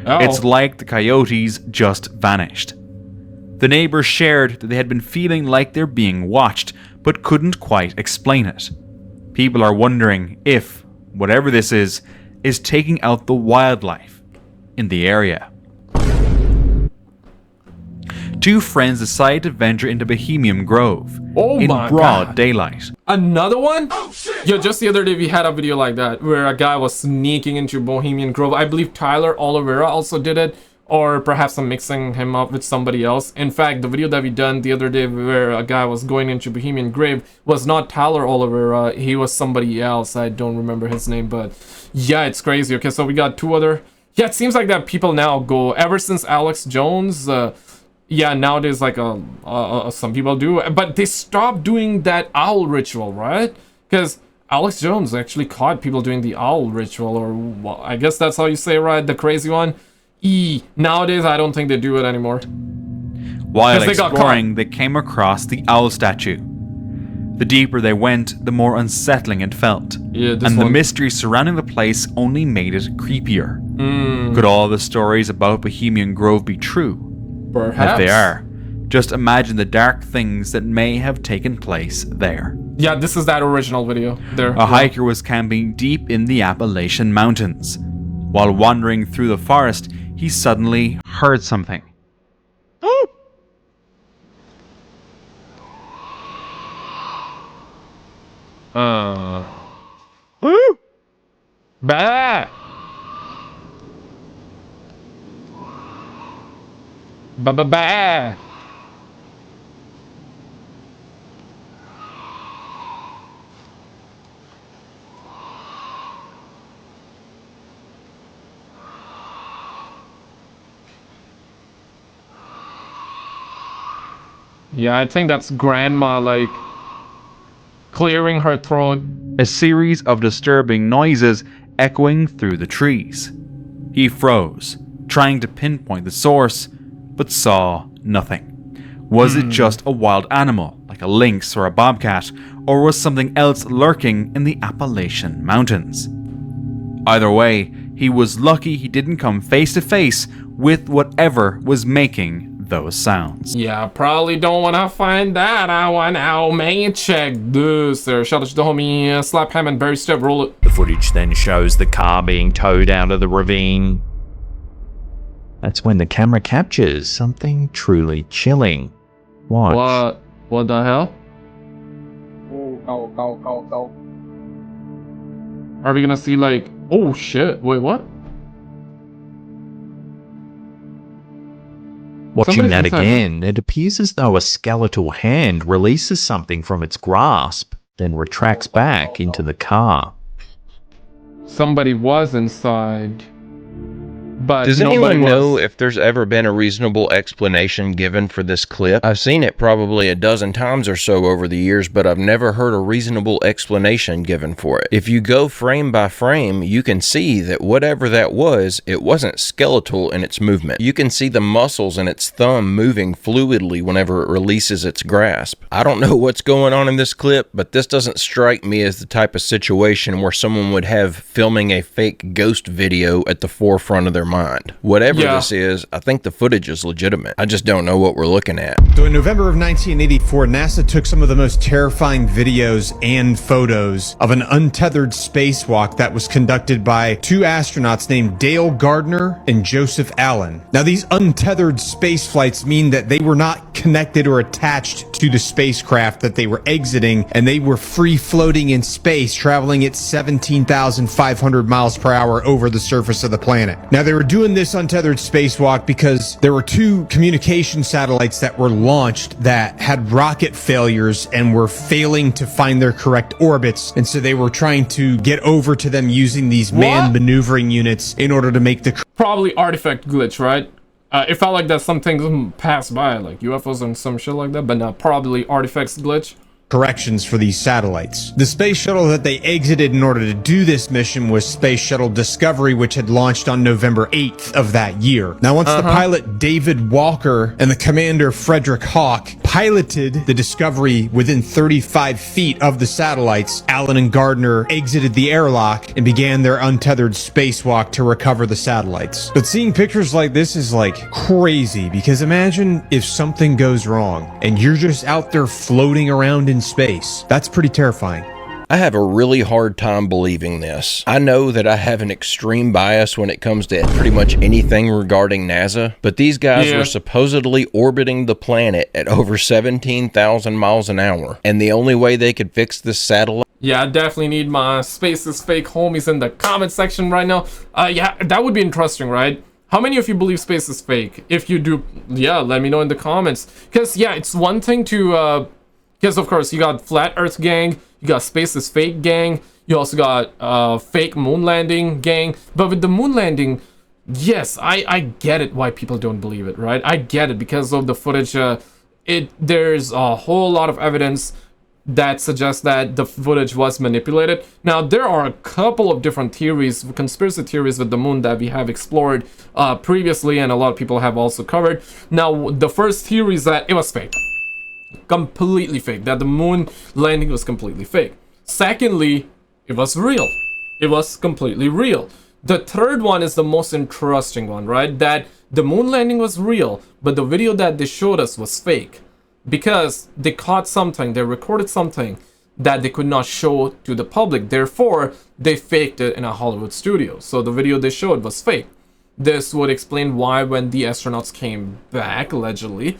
Oh. It's like the coyotes just vanished. The neighbors shared that they had been feeling like they're being watched, but couldn't quite explain it. People are wondering if, whatever this is taking out the wildlife in the area. two friends decide to venture into Bohemian Grove Oh in my broad God. daylight. Another one? Yo, just the other day we had a video like that where a guy was sneaking into Bohemian Grove. I believe Tyler Oliveira also did it, or perhaps I'm mixing him up with somebody else. In fact, the video that we done the other day where a guy was going into Bohemian Grove was not Tyler Oliveira, he was somebody else. I don't remember his name, but yeah, it's crazy. Okay, so we got two other. Yeah, it seems like that people now go ever since Alex Jones. Yeah, nowadays like some people do, but they stopped doing that owl ritual, right? Because Alex Jones actually caught people doing the owl ritual, or well, I guess that's how you say it, right? The crazy one. Nowadays, I don't think they do it anymore. While 'Cause they got exploring, they came across the owl statue. The deeper they went, the more unsettling it felt. Yeah, this and the one. mystery surrounding the place only made it creepier. Hmm. Could all the stories about Bohemian Grove be true? Perhaps. If they are, just imagine the dark things that may have taken place there. Yeah, this is that original video there. A hiker was camping deep in the Appalachian Mountains. While wandering through the forest, he suddenly heard something. Bah! Ba-ba-ba! Yeah, I think that's grandma, like, clearing her throat. A series of disturbing noises echoing through the trees. He froze, trying to pinpoint the source, but saw nothing. Was it just a wild animal, like a lynx or a bobcat, or was something else lurking in the Appalachian Mountains? Either way, he was lucky he didn't come face to face with whatever was making those sounds. Yeah, probably don't wanna find that out now, man. Check this there. Shout out to the homie Slap Ham and Barry Step. Roll it. The footage then shows the car being towed out of the ravine. That's when the camera captures something truly chilling. Watch. What the hell? Are we gonna see like, oh shit, wait, what? Watching Somebody's that inside. again, it appears as though a skeletal hand releases something from its grasp, then retracts back into the car. Somebody was inside. But Does nobody anyone know was. if there's ever been a reasonable explanation given for this clip? I've seen it probably a dozen times or so over the years, but I've never heard a reasonable explanation given for it. If you go frame by frame, you can see that whatever that was, it wasn't skeletal in its movement. You can see the muscles in its thumb moving fluidly whenever it releases its grasp. I don't know what's going on in this clip, but this doesn't strike me as the type of situation where someone would have filming a fake ghost video at the forefront of their mind. Whatever this is, I think the footage is legitimate. I just don't know what we're looking at. So in November of 1984, NASA took some of the most terrifying videos and photos of an untethered spacewalk that was conducted by two astronauts named Dale Gardner and Joseph Allen. Now these untethered space flights mean that they were not connected or attached to the spacecraft that they were exiting, and they were free floating in space, traveling at 17,500 miles per hour over the surface of the planet. Now they were doing this untethered spacewalk because there were two communication satellites that were launched that had rocket failures and were failing to find their correct orbits, and so they were trying to get over to them using these manned maneuvering units in order to make the Probably artifact glitch, right? It felt like that some things passed by, like UFOs and some shit like that, but not probably artifacts glitch. corrections for these satellites. The space shuttle that they exited in order to do this mission was Space Shuttle Discovery, which had launched on November 8th of that year. Now, once the pilot David Walker and the commander Frederick Hawk piloted the Discovery within 35 feet of the satellites, Allen and Gardner exited the airlock and began their untethered spacewalk to recover the satellites. But seeing pictures like this is like crazy, because imagine if something goes wrong and you're just out there floating around in space. That's pretty terrifying. I have a really hard time believing this. I know that I have an extreme bias when it comes to pretty much anything regarding NASA, but these guys were supposedly orbiting the planet at over 17,000 miles an hour, and the only way they could fix this satellite... Yeah, I definitely need my Space is Fake homies in the comment section right now. Yeah, that would be interesting, right? How many of you believe space is fake? If you do, yeah, let me know in the comments. Because, yeah, it's one thing to... Because, of course, you got Flat Earth gang, you got Space is Fake gang, you also got fake moon landing gang. But with the moon landing, yes, I get it why people don't believe it, right? I get it because of the footage. There's a whole lot of evidence that suggests that the footage was manipulated. Now, there are a couple of different theories, conspiracy theories with the moon that we have explored previously, and a lot of people have also covered. Now, the first theory is that it was fake. Completely fake. That the moon landing was completely fake. Secondly, it was real. It was completely real. The third one is the most interesting one, right? That the moon landing was real, but the video that they showed us was fake. Because they caught something, they recorded something that they could not show to the public. Therefore, they faked it in a Hollywood studio. So the video they showed was fake. This would explain why when the astronauts came back, allegedly,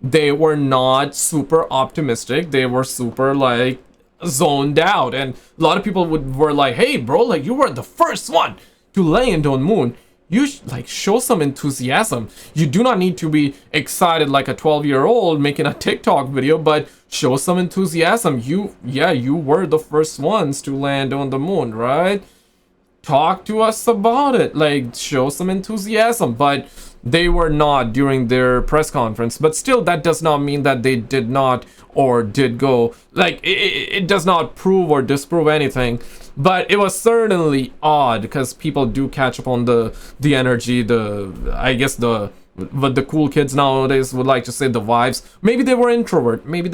they were not super optimistic. They were super, like, zoned out. And a lot of people were like, hey, bro, like, you were the first one to land on moon. You like show some enthusiasm. You do not need to be excited like a 12-year-old making a TikTok video, but show some enthusiasm. You were the first ones to land on the moon, right? Talk to us about it. Like, show some enthusiasm. But they were not during their press conference. But still, that does not mean that they did not or did go. Like, it does not prove or disprove anything. But it was certainly odd because people do catch up on the energy, what the cool kids nowadays would like to say, the vibes. Maybe they were introvert. Maybe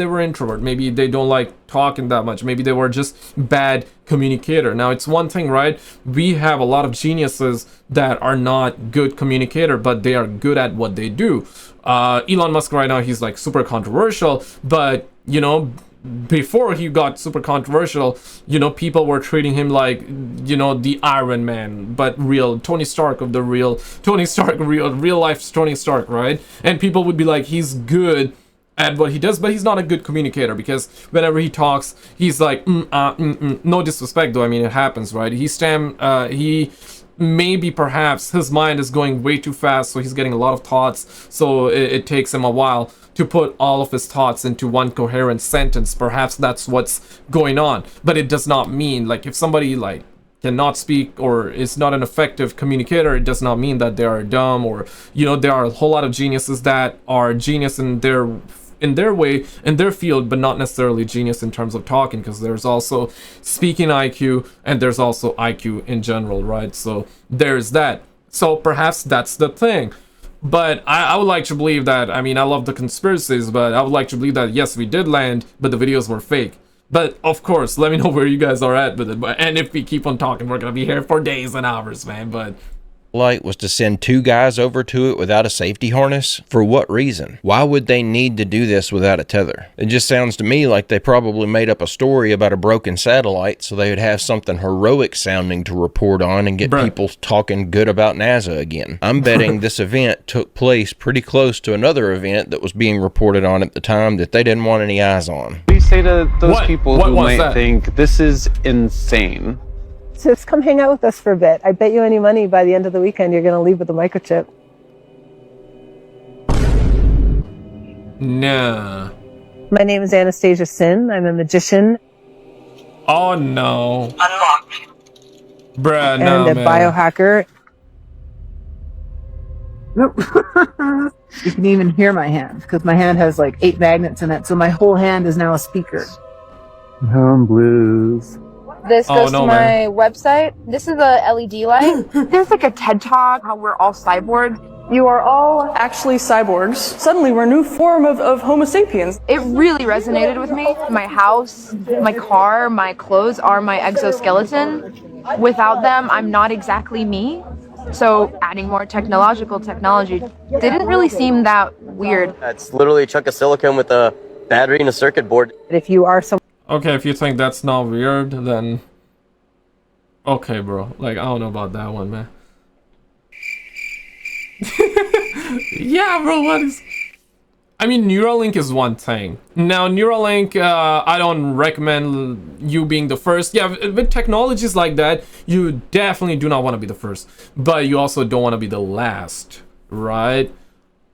they don't like talking that much. Maybe they were just bad communicator. Now, it's one thing, right? We have a lot of geniuses that are not good communicator, but they are good at what they do. Elon Musk right now, he's like super controversial, but you know, before he got super controversial, you know, people were treating him like, you know, the Iron Man, but real Tony Stark of the real Tony Stark, real life Tony Stark, right? And people would be like, he's good at what he does, but he's not a good communicator, because whenever he talks, he's like, no disrespect though, I mean, it happens, right? He maybe perhaps his mind is going way too fast, so he's getting a lot of thoughts, so it takes him a while to put all of his thoughts into one coherent sentence. Perhaps that's what's going on, but it does not mean, like, if somebody like cannot speak or is not an effective communicator, it does not mean that they are dumb, or, you know, there are a whole lot of geniuses that are genius in their way, in their field, but not necessarily genius in terms of talking, because there's also speaking IQ and there's also IQ in general, right? So there's that. So perhaps that's the thing. But I would like to believe that, I mean, I love the conspiracies, but I would like to believe that, yes, we did land, but the videos were fake. But, of course, let me know where you guys are at with it. And if we keep on talking, we're going to be here for days and hours, man. But light was to send 2 guys over to it without a safety harness? For what reason? Why would they need to do this without a tether? It just sounds to me like they probably made up a story about a broken satellite so they would have something heroic sounding to report on and get people talking good about NASA again. I'm betting this event took place pretty close to another event that was being reported on at the time that they didn't want any eyes on. What do you say to those people who might think this is insane? Just come hang out with us for a bit. I bet you any money by the end of the weekend you're going to leave with a microchip. Nah. My name is Anastasia Sin. I'm a magician. Oh no. Unlocked. Bruh, no, and a biohacker. Nope. You can even hear my hand because my hand has like 8 magnets in it, so my whole hand is now a speaker. Blues. This goes to my website. This is a LED light. There's like a TED Talk, how we're all cyborgs. You are all actually cyborgs. Suddenly we're a new form of Homo sapiens. It really resonated with me. My house, my car, my clothes are my exoskeleton. Without them, I'm not exactly me. So adding more technology didn't really seem that weird. It's literally a chunk of silicone with a battery and a circuit board. If you are someone... Okay, if you think that's not weird, then... Okay, bro. Like, I don't know about that one, man. Yeah, bro, what is... I mean, Neuralink is one thing. Now, Neuralink, I don't recommend you being the first. Yeah, with technologies like that, you definitely do not want to be the first. But you also don't want to be the last, right?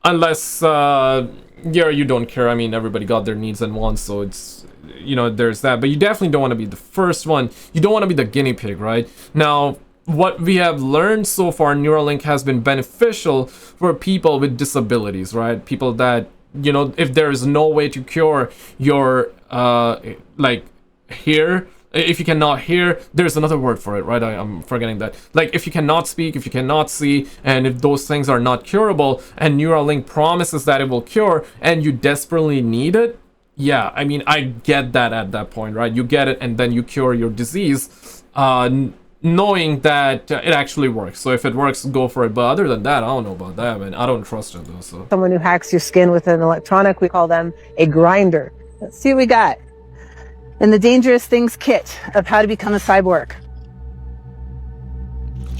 Unless, yeah, you don't care. I mean, everybody got their needs and wants, so it's, you know, there's that. But you definitely don't want to be the first one. You don't want to be the guinea pig, right? Now, what we have learned so far, Neuralink has been beneficial for people with disabilities, right? People that, you know, if there is no way to cure your, like, hear, if you cannot hear, there's another word for it, right? I'm forgetting that. Like, if you cannot speak, if you cannot see, and if those things are not curable, and Neuralink promises that it will cure, and you desperately need it, yeah, I mean, I get that at that point, right? You get it, and then you cure your disease, knowing that it actually works. So if it works, go for it. But other than that, I don't know about that, man. I don't trust it, though, so. Someone who hacks your skin with an electronic, we call them a grinder. Let's see what we got in the Dangerous Things kit of how to become a cyborg.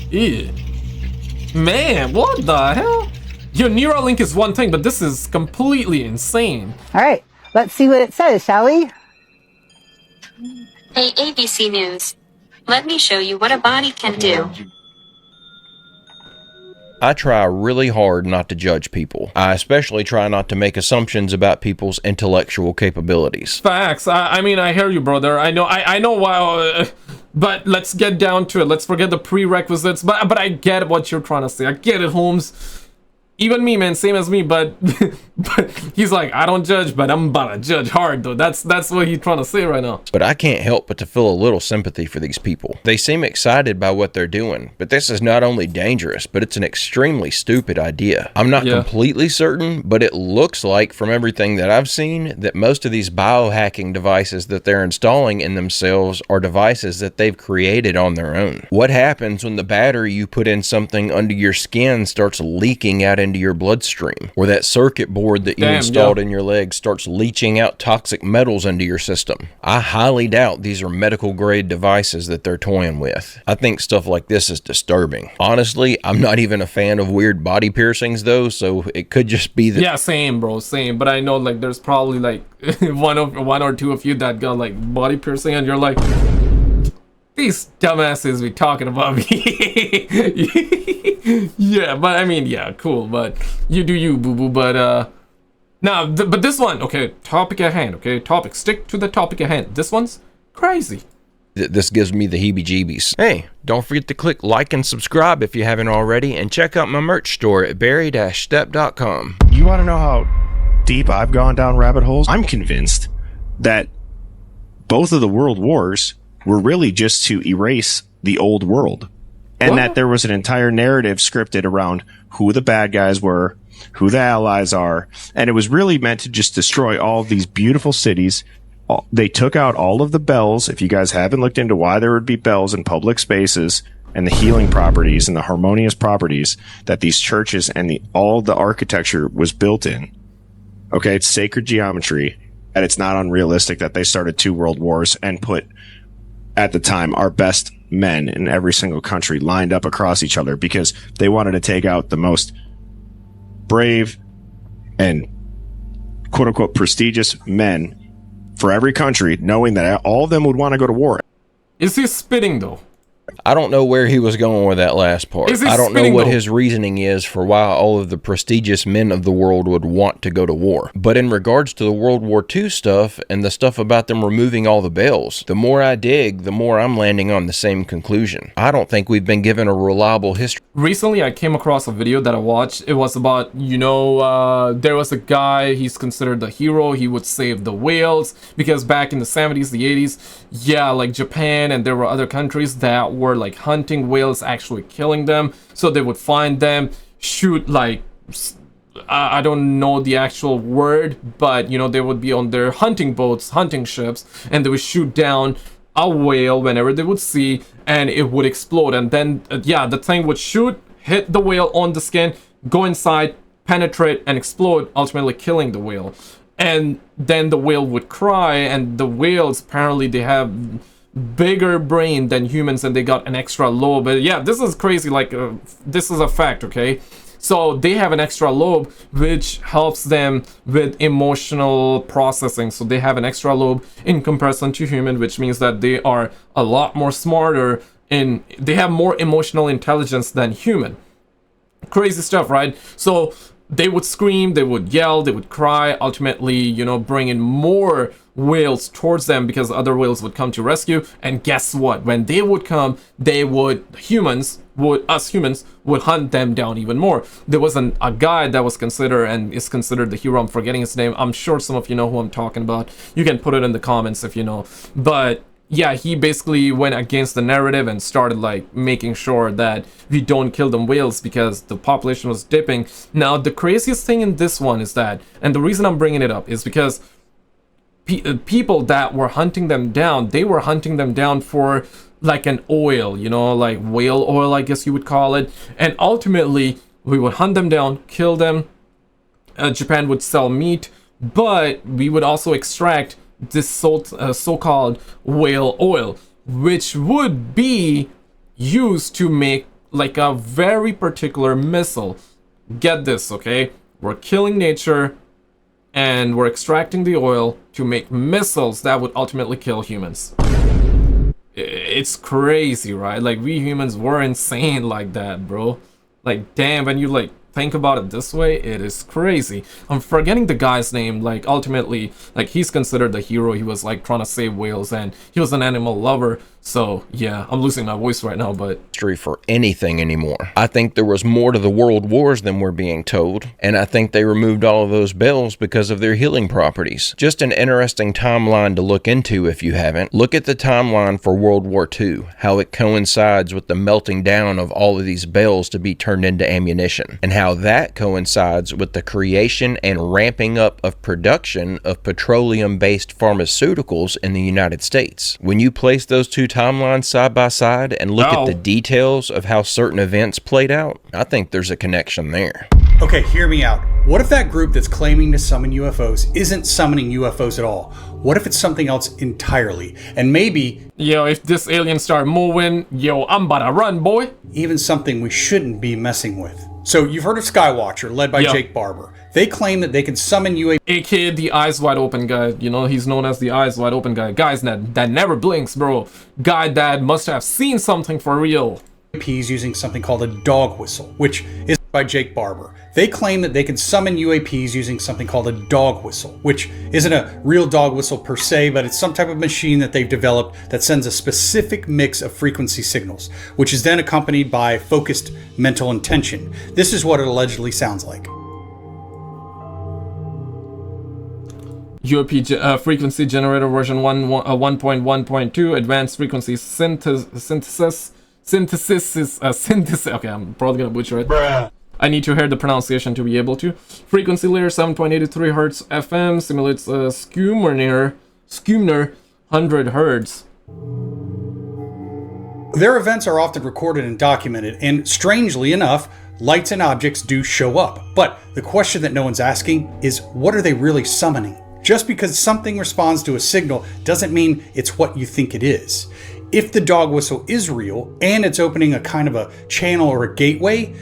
Yeah. Man, what the hell? Your Neuralink is one thing, but this is completely insane. All right, let's see what it says, shall we? Hey, ABC News. Let me show you what a body can do. I try really hard not to judge people. I especially try not to make assumptions about people's intellectual capabilities. Facts. I mean, I hear you, brother. I know why, but let's get down to it. Let's forget the prerequisites. But I get what you're trying to say. I get it, Holmes. Even me, man, same as me, but but he's like, I don't judge, but I'm about to judge hard, though. That's what he's trying to say right now. But I can't help but to feel a little sympathy for these people. They seem excited by what they're doing, but this is not only dangerous, but it's an extremely stupid idea. I'm not completely certain, but it looks like, from everything that I've seen, that most of these biohacking devices that they're installing in themselves are devices that they've created on their own. What happens when the battery you put in something under your skin starts leaking out into your bloodstream, or that circuit board that you installed in your leg starts leaching out toxic metals into your system? I highly doubt these are medical grade devices that they're toying with. I think stuff like this is disturbing. Honestly, I'm not even a fan of weird body piercings though, so it could just be that. Yeah, same, bro, same. But I know, like, there's probably like one or two of you that got like body piercing, and you're like, these dumbasses be talking about me. Yeah, but I mean, yeah, cool, but you do you, boo-boo. But now, but this one, okay, topic at hand, okay, topic, stick to the topic at hand. This one's crazy. This gives me the heebie-jeebies. Hey, don't forget to click like and subscribe if you haven't already, and check out my merch store at berry-step.com. You want to know how deep I've gone down rabbit holes? I'm convinced that both of the world wars were really just to erase the old world. And that there was an entire narrative scripted around who the bad guys were, who the allies are, and it was really meant to just destroy all of these beautiful cities. They took out all of the bells. If you guys haven't looked into why there would be bells in public spaces, and the healing properties and the harmonious properties that these churches and all the architecture was built in. Okay, it's sacred geometry, and it's not unrealistic that they started 2 world wars and put, at the time, our best men in every single country lined up across each other because they wanted to take out the most brave and quote-unquote prestigious men for every country, knowing that all of them would want to go to war. Is he spitting, though? I don't know where he was going with that last part. I don't know what his reasoning is for why all of the prestigious men of the world would want to go to war. But in regards to the World War II stuff and the stuff about them removing all the bells, the more I dig, the more I'm landing on the same conclusion. I don't think we've been given a reliable history. Recently, I came across a video that I watched. It was about, you know, there was a guy, he's considered the hero. He would save the whales because back in the 70s, the 80s, yeah, like Japan and there were other countries that were like hunting whales, actually killing them. So they would find them, shoot, like, I don't know the actual word, but, you know, they would be on their hunting boats, hunting ships, and they would shoot down a whale whenever they would see, and it would explode. And then, yeah, the thing would shoot, hit the whale on the skin, go inside, penetrate, and explode, ultimately killing the whale. and then the whale would cry, and the whales apparently they have bigger brain than humans and they got an extra lobe. But yeah, this is crazy, like this is a fact, okay? So they have an extra lobe which helps them with emotional processing. So they have an extra lobe in comparison to human, which means that they are a lot more smarter and they have more emotional intelligence than human. Crazy stuff, right? So they would scream, they would yell, they would cry, ultimately, you know, bringing more whales towards them because other whales would come to rescue. And guess what? When they would come, us humans would hunt them down even more. There was a guy that was considered and is considered the hero. I'm forgetting his name. I'm sure some of you know who I'm talking about. You can put it in the comments if you know. But yeah, he basically went against the narrative and started like making sure that we don't kill them whales because the population was dipping. Now, the craziest thing in this one is that, and the reason I'm bringing it up is because people that were hunting them down, they were hunting them down for like an oil, you know, like whale oil, I guess you would call it. And ultimately, we would hunt them down, kill them. Japan would sell meat, but we would also extract this so-called whale oil, which would be used to make like a very particular missile. Get this, okay? We're killing nature and we're extracting the oil to make missiles that would ultimately kill humans. It's crazy, right? Like, we humans were insane like that, bro. Like, damn, when you like think about it this way, it is crazy. I'm forgetting the guy's name. Like, ultimately, like, he's considered the hero. He was like trying to save whales and he was an animal lover. So yeah, I'm losing my voice right now, but for anything anymore. I think there was more to the world wars than we're being told, and I think they removed all of those bells because of their healing properties. Just an interesting timeline to look into if you haven't. Look at the timeline for World War II, how it coincides with the melting down of all of these bells to be turned into ammunition, and how that coincides with the creation and ramping up of production of petroleum-based pharmaceuticals in the United States. When you place those two timelines side by side and look at the details of how certain events played out, I think there's a connection there. Okay, hear me out. What if that group that's claiming to summon UFOs isn't summoning UFOs at all? What if it's something else entirely? And maybe... Yo, if this alien start moving, yo, I'm about to run, boy. Even something we shouldn't be messing with. So you've heard of Skywatcher, led by Jake Barber. They claim that they can summon UAPs. AKA the eyes wide open guy. You know, he's known as the eyes wide open guy. Guys that never blinks, bro. Guy that must have seen something for real. UAPs using something called a dog whistle, which is by Jake Barber. They claim that they can summon UAPs using something called a dog whistle, which isn't a real dog whistle per se, but it's some type of machine that they've developed that sends a specific mix of frequency signals, which is then accompanied by focused mental intention. This is what it allegedly sounds like. UAP frequency generator version 1.1.2 advanced frequency synthesis is synthesis. Okay, I'm probably gonna butcher it. Bruh. I need to hear the pronunciation to be able to. Frequency layer 7.83 Hertz FM simulates Skinwalker 100 Hertz. Their events are often recorded and documented, and strangely enough, lights and objects do show up. But the question that no one's asking is, what are they really summoning? Just because something responds to a signal doesn't mean it's what you think it is. If the dog whistle is real and it's opening a kind of a channel or a gateway,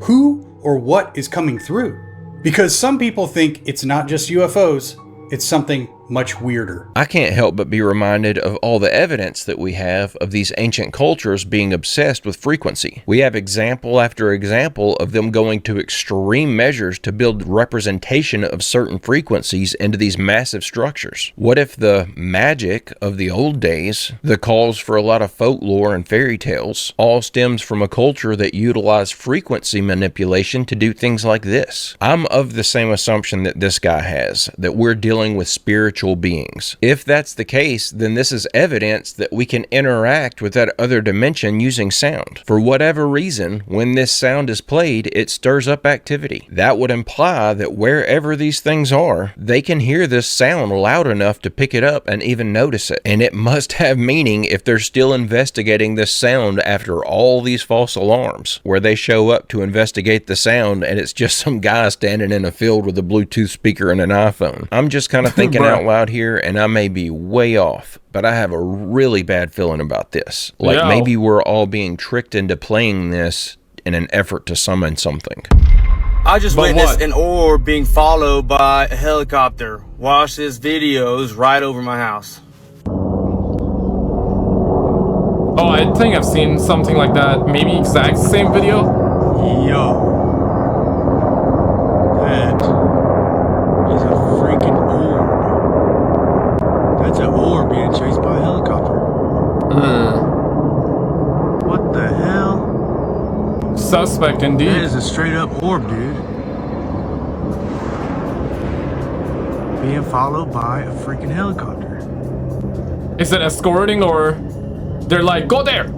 who or what is coming through? Because some people think it's not just UFOs, it's something much weirder. I can't help but be reminded of all the evidence that we have of these ancient cultures being obsessed with frequency. We have example after example of them going to extreme measures to build representation of certain frequencies into these massive structures. What if the magic of the old days, the calls for a lot of folklore and fairy tales, all stems from a culture that utilized frequency manipulation to do things like this? I'm of the same assumption that this guy has, that we're dealing with spiritual spiritual beings. If that's the case, then this is evidence that we can interact with that other dimension using sound. For whatever reason, when this sound is played, it stirs up activity. That would imply that wherever these things are, they can hear this sound loud enough to pick it up and even notice it. And it must have meaning if they're still investigating this sound after all these false alarms, where they show up to investigate the sound and it's just some guy standing in a field with a Bluetooth speaker and an iPhone. I'm just kind of thinking out loud here, and I may be way off, but I have a really bad feeling about this. Like maybe we're all being tricked into playing this in an effort to summon something. I just witnessed an orb being followed by a helicopter. Watch this video, it was right over my house. Oh, I think I've seen something like that. Maybe exact same video. Yo. That is a freaking orb. That's an orb being chased by a helicopter. What the hell? Suspect indeed. That is a straight up orb, dude. Being followed by a freaking helicopter. Is it escorting, or they're like, go there?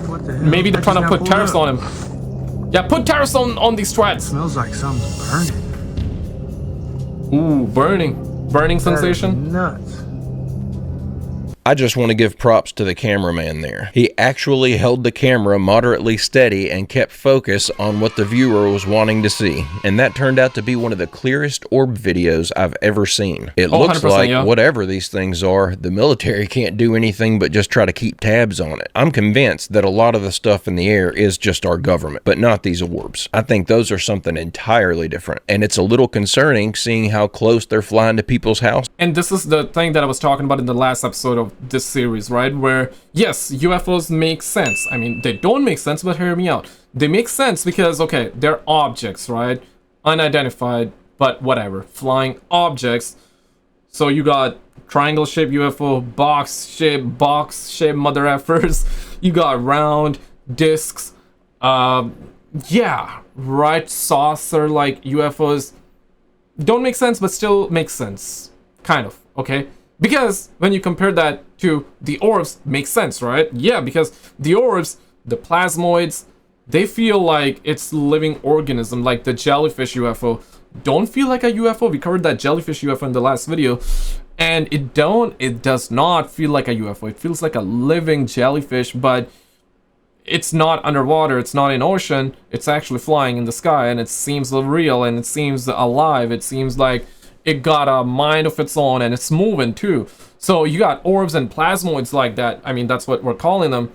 What the hell? Maybe they're trying to put tariffs on him. Yeah, put tariffs on these strats. Smells like something's burning. Ooh, burning. Burning sensation? Nuts. I just want to give props to the cameraman there. He actually held the camera moderately steady and kept focus on what the viewer was wanting to see. And that turned out to be one of the clearest orb videos I've ever seen. It looks like whatever these things are, the military can't do anything but just try to keep tabs on it. I'm convinced that a lot of the stuff in the air is just our government, but not these orbs. I think those are something entirely different. And it's a little concerning seeing how close they're flying to people's house. And this is the thing that I was talking about in the last episode of this series, right? Where, yes, UFOs make sense. I mean, they don't make sense, but hear me out. They make sense because, okay, they're objects, right? Unidentified, but whatever. Flying objects. So you got triangle-shaped UFO, box-shaped mother effers. You got round discs. Yeah, right? Saucer-like UFOs. Don't make sense, but still make sense. Kind of, okay? Because when you compare that to the orbs, makes sense, right? Yeah, because the orbs, the plasmoids, they feel like it's living organism, like the jellyfish UFO. Don't feel like a UFO. We covered that jellyfish UFO in the last video, and it does not feel like a UFO. It feels like a living jellyfish, but it's not underwater, it's not in ocean, it's actually flying in the sky, and it seems real, and it seems alive. It seems like it got a mind of its own, and it's moving too. So you got orbs and plasmoids like that. I mean, that's what we're calling them.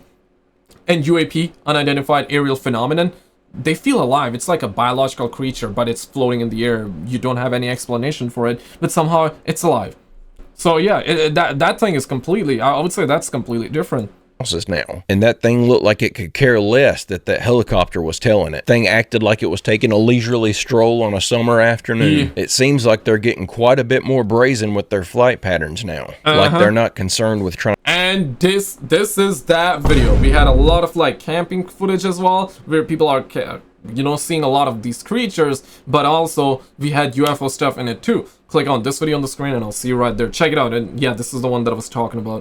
And UAP, unidentified aerial phenomenon, they feel alive. It's like a biological creature, but it's floating in the air. You don't have any explanation for it, but somehow it's alive. So yeah, that thing is completely, I would say that's completely different. Now, and that thing looked like it could care less that helicopter was telling it. Thing acted like it was taking a leisurely stroll on a summer afternoon. It seems like they're getting quite a bit more brazen with their flight patterns now. Like they're not concerned with trying. And this is that video. We had a lot of like camping footage as well, where people are, you know, seeing a lot of these creatures, but also we had UFO stuff in it too. Click on this video on the screen and I'll see you right there. Check it out. And yeah, this is the one that I was talking about.